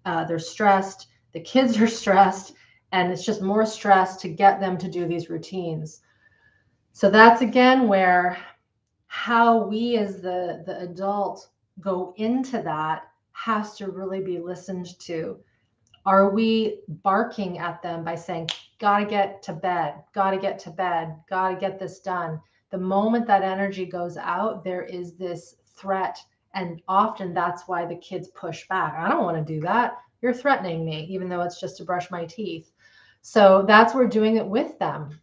they're stressed, the kids are stressed, and it's just more stress to get them to do these routines. So that's again where how we as the adult go into that has to really be listened to. Are we barking at them by saying, gotta get to bed, gotta get to bed, gotta get this done? The moment that energy goes out, there is this threat. And often that's why the kids push back. I don't want to do that. You're threatening me, even though it's just to brush my teeth. So that's where we're doing it with them,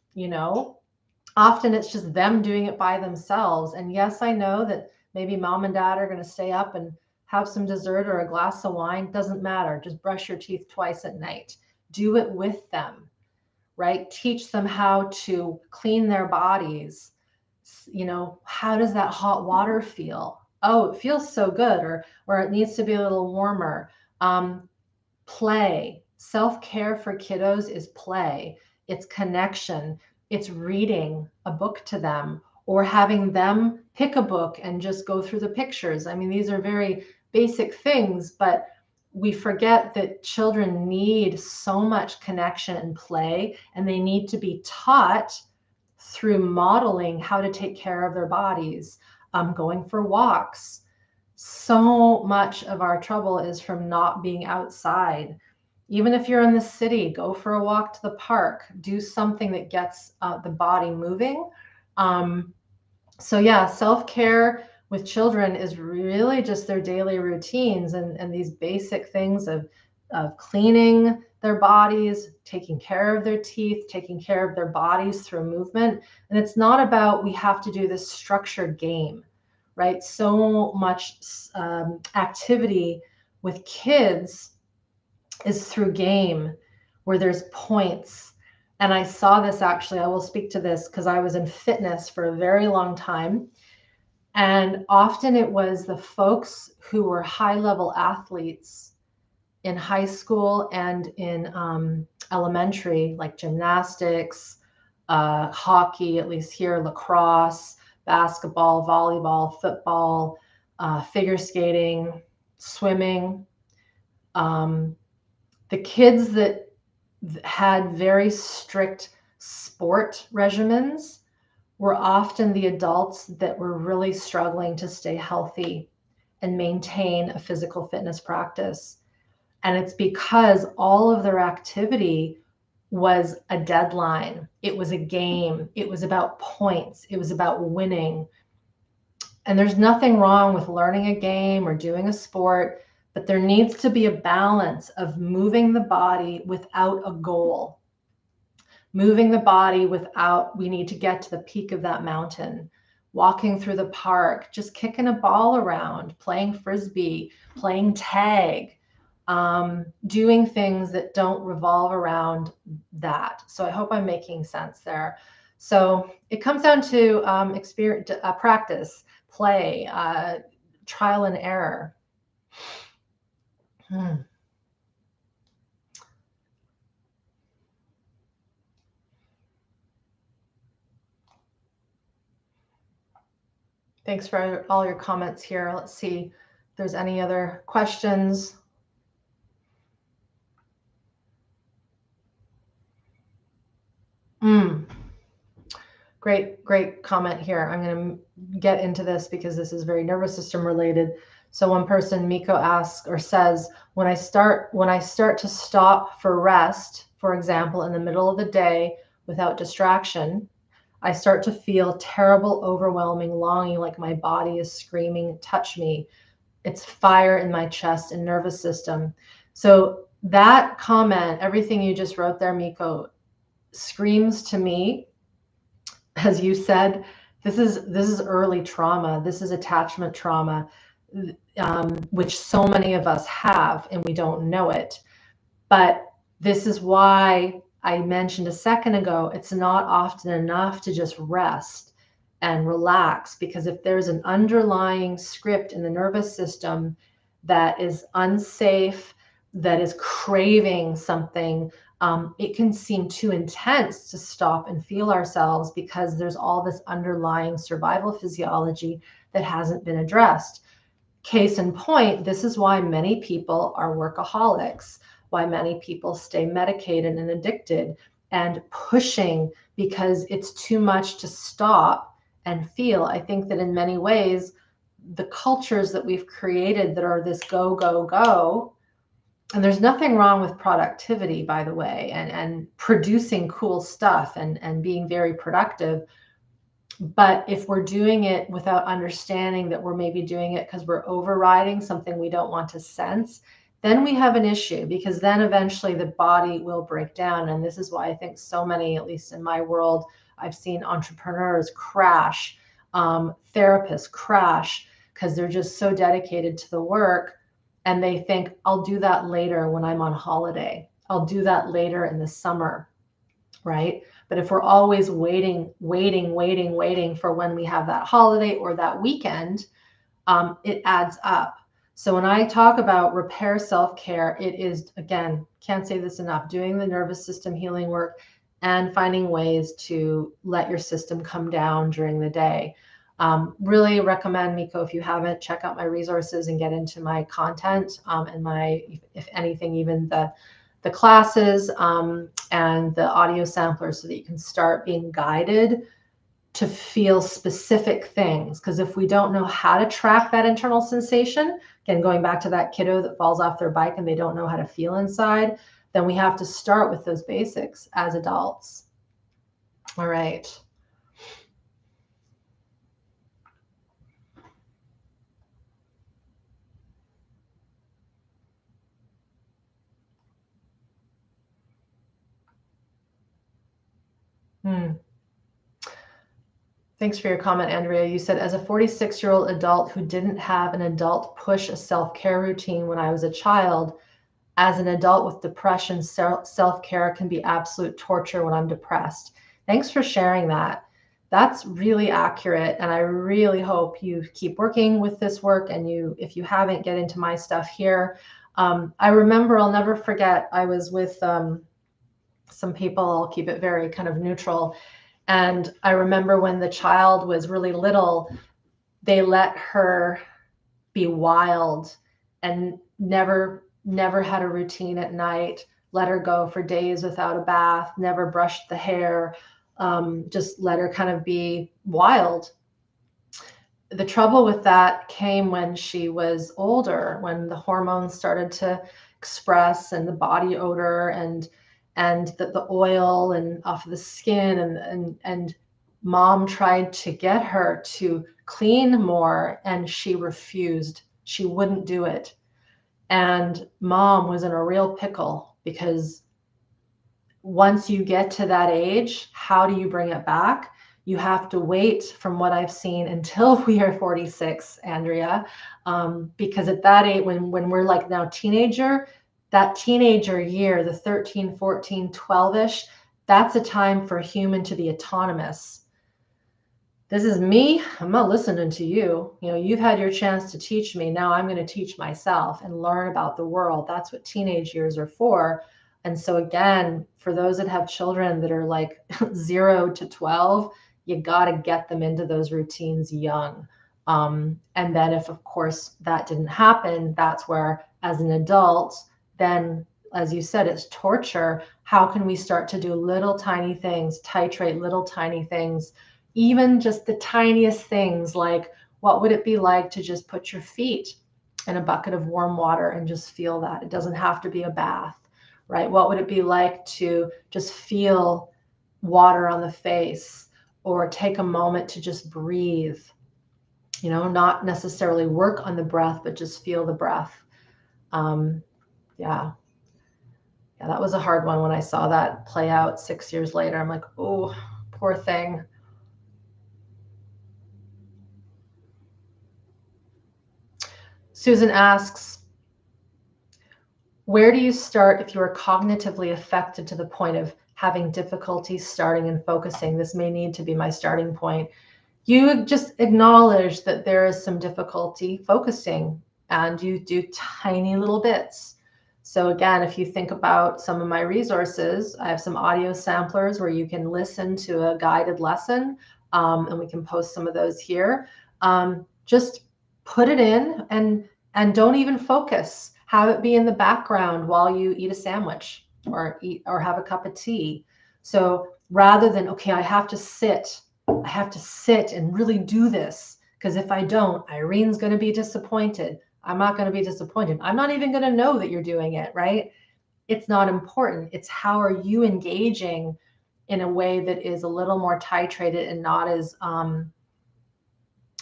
Often it's just them doing it by themselves. And yes, I know that maybe mom and dad are going to stay up and have some dessert or a glass of wine. Doesn't matter. Just brush your teeth twice at night. Do it with them, right? Teach them how to clean their bodies. How does that hot water feel? Oh, it feels so good, or it needs to be a little warmer. Play. Self-care for kiddos is play. It's connection. It's reading a book to them, or having them pick a book and just go through the pictures. I mean, these are very basic things, but we forget that children need so much connection and play, and they need to be taught through modeling how to take care of their bodies, going for walks. So much of our trouble is from not being outside. Even if you're in the city, go for a walk to the park, do something that gets the body moving. So yeah, self-care with children is really just their daily routines and these basic things of of cleaning their bodies, taking care of their teeth, taking care of their bodies through movement. And it's not about we have to do this structured game, right? So much activity with kids is through game, where there's points. And I saw this actually, I will speak to this because I was in fitness for a very long time. And often it was the folks who were high-level athletes in high school and in elementary, like gymnastics, hockey, at least here, lacrosse, basketball, volleyball, football, figure skating, swimming. The kids that had very strict sport regimens were often the adults that were really struggling to stay healthy and maintain a physical fitness practice. And it's because all of their activity was a deadline. It was a game. It was about points. It was about winning. And there's nothing wrong with learning a game or doing a sport, but there needs to be a balance of moving the body without a goal. Moving the body without, we need to get to the peak of that mountain, walking through the park, just kicking a ball around, playing frisbee, playing tag, doing things that don't revolve around that. So I hope I'm making sense there. So it comes down to experience, practice, play, trial and error. Thanks for all your comments here. Let's see if there's any other questions. Great comment here. I'm going to get into this because this is very nervous system related. So one person, Miko, asks or says, when I start to stop for rest, for example, in the middle of the day without distraction, I start to feel terrible, overwhelming longing, like my body is screaming, touch me. It's fire in my chest and nervous system. So that comment, everything you just wrote there, Miko, screams to me, as you said, this is early trauma. This is attachment trauma, which so many of us have, and we don't know it. But this is why I mentioned a second ago, it's not often enough to just rest and relax, because if there's an underlying script in the nervous system that is unsafe, that is craving something, it can seem too intense to stop and feel ourselves because there's all this underlying survival physiology that hasn't been addressed. Case in point, this is why many people are workaholics, why many people stay medicated and addicted and pushing because it's too much to stop and feel. I think that in many ways, the cultures that we've created that are this go, go, go, and there's nothing wrong with productivity, by the way, and producing cool stuff and being very productive. But if we're doing it without understanding that we're maybe doing it because we're overriding something we don't want to sense, then we have an issue, because then eventually the body will break down. And this is why I think so many, at least in my world, I've seen entrepreneurs crash, therapists crash, because they're just so dedicated to the work. And they think, I'll do that later when I'm on holiday. I'll do that later in the summer, right? But if we're always waiting for when we have that holiday or that weekend, it adds up. So when I talk about repair self-care, it is, again, can't say this enough, doing the nervous system healing work and finding ways to let your system come down during the day. Really recommend, Miko, if you haven't, check out my resources and get into my content and my, if anything, even the classes and the audio samplers, so that you can start being guided to feel specific things. Because if we don't know how to track that internal sensation, again, going back to that kiddo that falls off their bike and they don't know how to feel inside, then we have to start with those basics as adults. All right. Thanks for your comment, Andrea. You said, as a 46-year-old adult who didn't have an adult push a self-care routine when I was a child, as an adult with depression, self-care can be absolute torture when I'm depressed. Thanks for sharing that. That's really accurate. And I really hope you keep working with this work. And if you haven't, get into my stuff here. I remember, I'll never forget, I was with some people, I'll keep it very kind of neutral. And I remember when the child was really little, they let her be wild and never had a routine at night, let her go for days without a bath, never brushed the hair, just let her kind of be wild. The trouble with that came when she was older, when the hormones started to express and the body odor and the oil and off of the skin and mom tried to get her to clean more and she refused. She wouldn't do it. And mom was in a real pickle because once you get to that age, how do you bring it back? You have to wait, from what I've seen, until we are 46, Andrea, because at that age, when we're like now teenager, that teenager year, the 13, 14, 12-ish, that's a time for a human to be autonomous. This is me. I'm not listening to you. You've had your chance to teach me. Now I'm going to teach myself and learn about the world. That's what teenage years are for. And so again, for those that have children that are like 0 to 12, you got to get them into those routines young. And then if, of course, that didn't happen, that's where, as an adult, then, as you said, it's torture. How can we start to do little tiny things, titrate little tiny things, even just the tiniest things, like what would it be like to just put your feet in a bucket of warm water and just feel that? It doesn't have to be a bath, right? What would it be like to just feel water on the face, or take a moment to just breathe, not necessarily work on the breath, but just feel the breath. Yeah, that was a hard one when I saw that play out 6 years later. I'm like, oh, poor thing. Susan asks, where do you start if you are cognitively affected to the point of having difficulty starting and focusing? This may need to be my starting point. You just acknowledge that there is some difficulty focusing, and you do tiny little bits. So again, if you think about some of my resources, I have some audio samplers where you can listen to a guided lesson, and we can post some of those here. Just put it in and don't even focus. Have it be in the background while you eat a sandwich or have a cup of tea. So rather than, okay, I have to sit and really do this, because if I don't, Irene's going to be disappointed. I'm not going to be disappointed. I'm not even going to know that you're doing it, right? It's not important. It's how are you engaging in a way that is a little more titrated and not as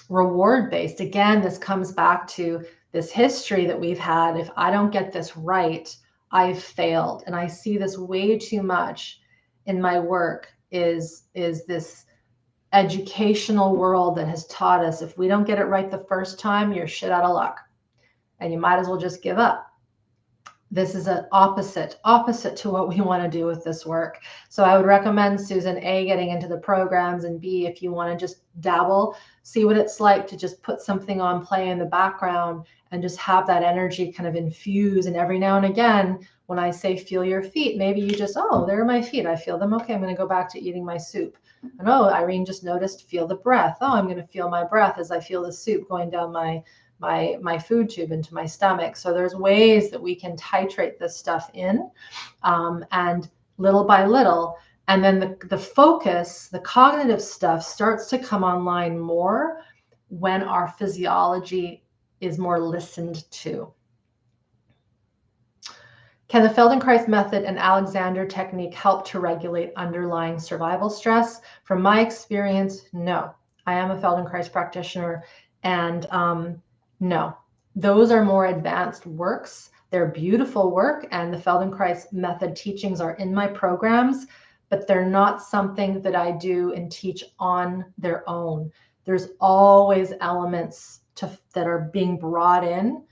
reward-based. Again, this comes back to this history that we've had. If I don't get this right, I've failed. And I see this way too much in my work is this educational world that has taught us if we don't get it right the first time, you're shit out of luck and you might as well just give up. This is an opposite to what we want to do with this work. So I would recommend, Susan, A, getting into the programs, and B, if you want to just dabble, see what it's like to just put something on play in the background and just have that energy kind of infuse. And every now and again, when I say feel your feet, maybe you just, oh, there are my feet. I feel them. Okay, I'm going to go back to eating my soup. And oh, Irene just noticed, feel the breath. Oh, I'm going to feel my breath as I feel the soup going down my food tube into my stomach. So there's ways that we can titrate this stuff in, and little by little. And then the focus, the cognitive stuff starts to come online more when our physiology is more listened to. Can the Feldenkrais method and Alexander technique help to regulate underlying survival stress? From my experience, no. I am a Feldenkrais practitioner, and no, those are more advanced works. They're beautiful work, and the Feldenkrais method teachings are in my programs, but they're not something that I do and teach on their own. There's always elements that are being brought in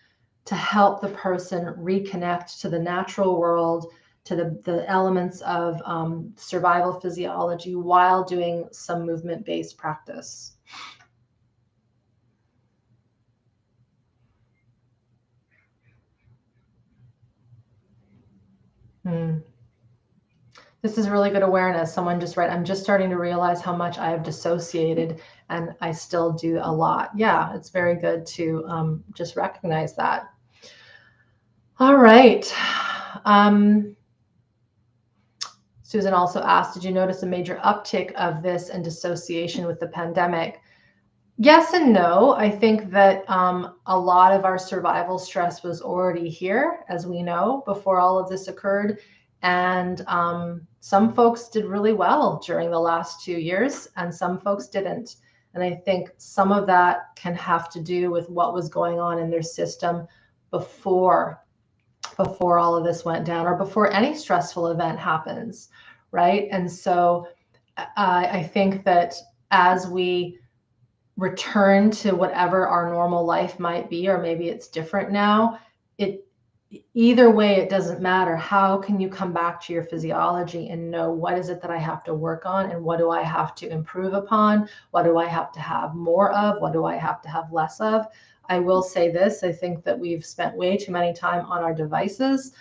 to help the person reconnect to the natural world, to the elements of survival physiology while doing some movement-based practice. This is really good awareness. Someone just wrote, I'm just starting to realize how much I have dissociated and I still do a lot. Yeah, it's very good to just recognize that. All right. Susan also asked, did you notice a major uptick of this and dissociation with the pandemic? Yes and no. I think that a lot of our survival stress was already here, as we know, before all of this occurred. And some folks did really well during the last 2 years, and some folks didn't. And I think some of that can have to do with what was going on in their system before all of this went down, or before any stressful event happens, right? And so I think that as we return to whatever our normal life might be, or maybe it's different now, either way, it doesn't matter. How can you come back to your physiology and know what is it that I have to work on, and what do I have to improve upon? What do I have to have more of? What do I have to have less of? I will say this, I think that we've spent way too many time on our devices,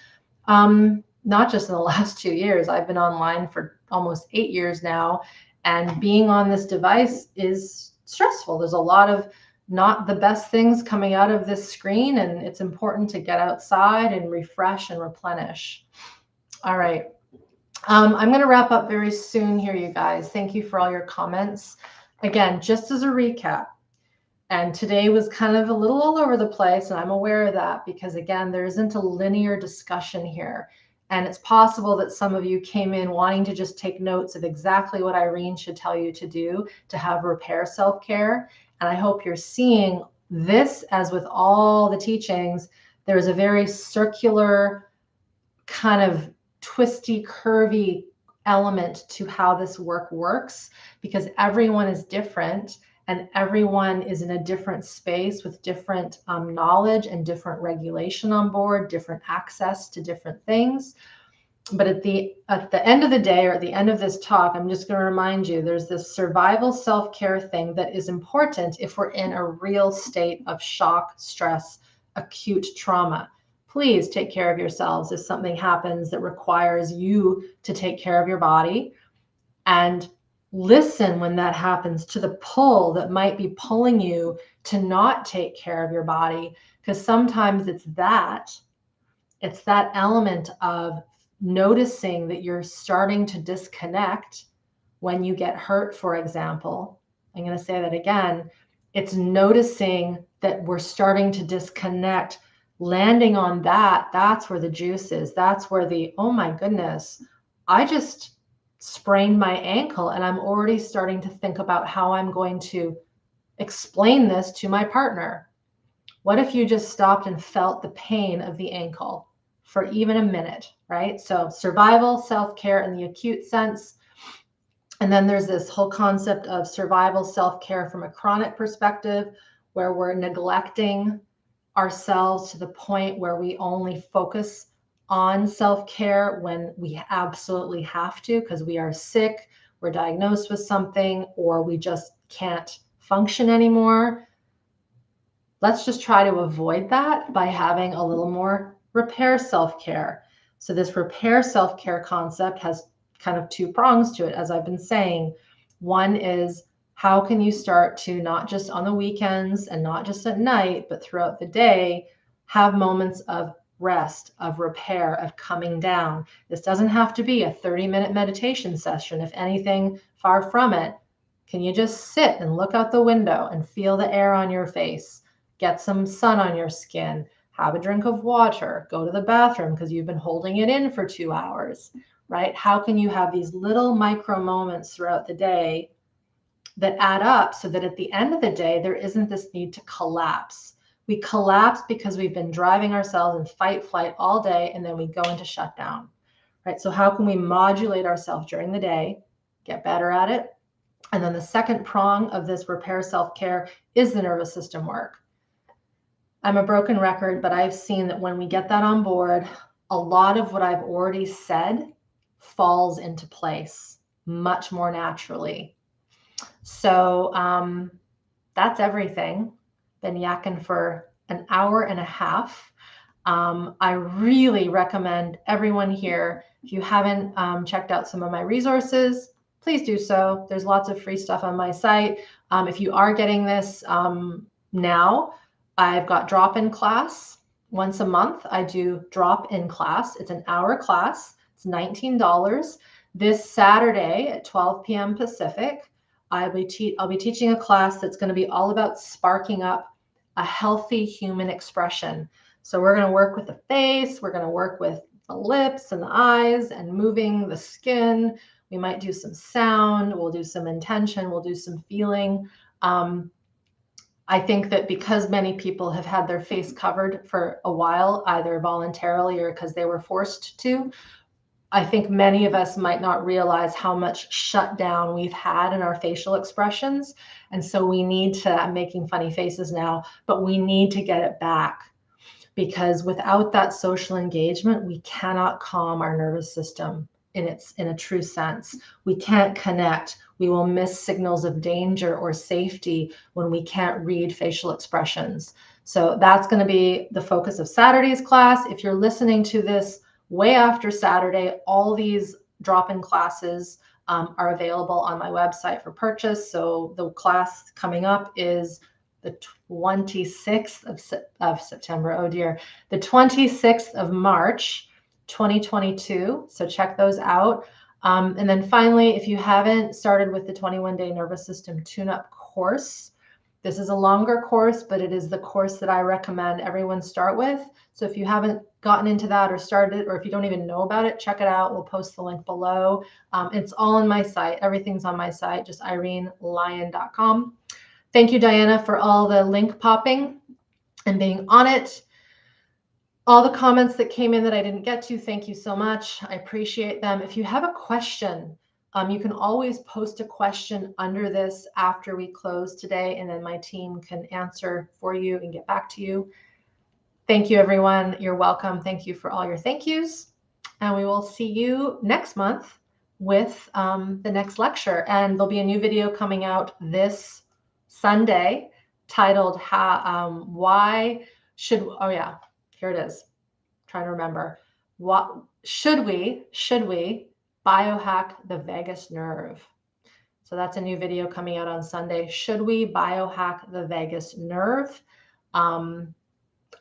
not just in the last 2 years. I've been online for almost 8 years now, and being on this device is stressful. There's a lot of not the best things coming out of this screen, and it's important to get outside and refresh and replenish. All right. I'm going to wrap up very soon here, you guys. Thank you for all your comments. Again, just as a recap, and today was kind of a little all over the place, and I'm aware of that because, again, there isn't a linear discussion here. And it's possible that some of you came in wanting to just take notes of exactly what Irene should tell you to do to have repair self-care. And I hope you're seeing this, as with all the teachings, there's a very circular, kind of twisty, curvy element to how this work works, because everyone is different and everyone is in a different space with different knowledge and different regulation on board, different access to different things. But at the end of the day, or at the end of this talk, I'm just going to remind you, there's this survival self-care thing that is important if we're in a real state of shock, stress, acute trauma. Please take care of yourselves if something happens that requires you to take care of your body, and listen when that happens to the pull that might be pulling you to not take care of your body, because sometimes it's that element of noticing that you're starting to disconnect when you get hurt, for example. I'm going to say that again. It's noticing that we're starting to disconnect, landing on that. That's where the juice is. That's where oh my goodness, I just sprained my ankle and I'm already starting to think about how I'm going to explain this to my partner. What if you just stopped and felt the pain of the ankle for even a minute, right? So survival, self-care in the acute sense. And then there's this whole concept of survival self-care from a chronic perspective, where we're neglecting ourselves to the point where we only focus on self-care when we absolutely have to, because we are sick, we're diagnosed with something, or we just can't function anymore. Let's just try to avoid that by having a little more repair self-care. So this repair self-care concept has kind of two prongs to it, as I've been saying. One is, how can you start to, not just on the weekends and not just at night, but throughout the day, have moments of rest, of repair, of coming down. This doesn't have to be a 30-minute meditation session. If anything, far from it. Can you just sit and look out the window and feel the air on your face? Get some sun on your skin, have a drink of water, go to the bathroom because you've been holding it in for 2 hours, right? How can you have these little micro moments throughout the day that add up so that at the end of the day, there isn't this need to collapse? We collapse because we've been driving ourselves in fight, flight all day, and then we go into shutdown, right? So how can we modulate ourselves during the day, get better at it? And then the second prong of this repair self-care is the nervous system work. I'm a broken record, but I've seen that when we get that on board, a lot of what I've already said falls into place much more naturally. So that's everything. Been yakking for an hour and a half. I really recommend everyone here, if you haven't checked out some of my resources, please do so. There's lots of free stuff on my site. If you are getting this now, I've got drop-in class once a month. I do drop-in class. It's an hour class. It's $19. This Saturday at 12 p.m. Pacific, I'll be teaching a class that's going to be all about sparking up a healthy human expression. So we're going to work with the face. We're going to work with the lips and the eyes and moving the skin. We might do some sound. We'll do some intention. We'll do some feeling. I think that because many people have had their face covered for a while, either voluntarily or because they were forced to, I think many of us might not realize how much shutdown we've had in our facial expressions. And so we need to, I'm making funny faces now, but we need to get it back, because without that social engagement, we cannot calm our nervous system in a true sense. We can't connect. We will miss signals of danger or safety when we can't read facial expressions. So that's going to be the focus of Saturday's class. If you're listening to this way after Saturday, all these drop-in classes are available on my website for purchase. So the class coming up is the 26th of September. Oh dear. The 26th of March, 2022. So check those out. And then finally, if you haven't started with the 21-day nervous system tune-up course, this is a longer course, but it is the course that I recommend everyone start with. So if you haven't gotten into that or started, or if you don't even know about it, check it out. We'll post the link below. It's all on my site. Everything's on my site, just irenelyon.com. Thank you, Diana, for all the link popping and being on it. All the comments that came in that I didn't get to, thank you so much. I appreciate them. If you have a question, you can always post a question under this after we close today, and then my team can answer for you and get back to you. Thank you, everyone. You're welcome. Thank you for all your thank yous. And we will see you next month with the next lecture. And there'll be a new video coming out this Sunday titled Why Should, oh yeah, here it is. I'm trying to remember. What should we biohack the vagus nerve? So that's a new video coming out on Sunday. Should we biohack the vagus nerve?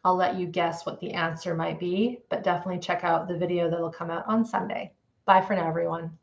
I'll let you guess what the answer might be, but definitely check out the video that'll come out on Sunday. Bye for now, everyone.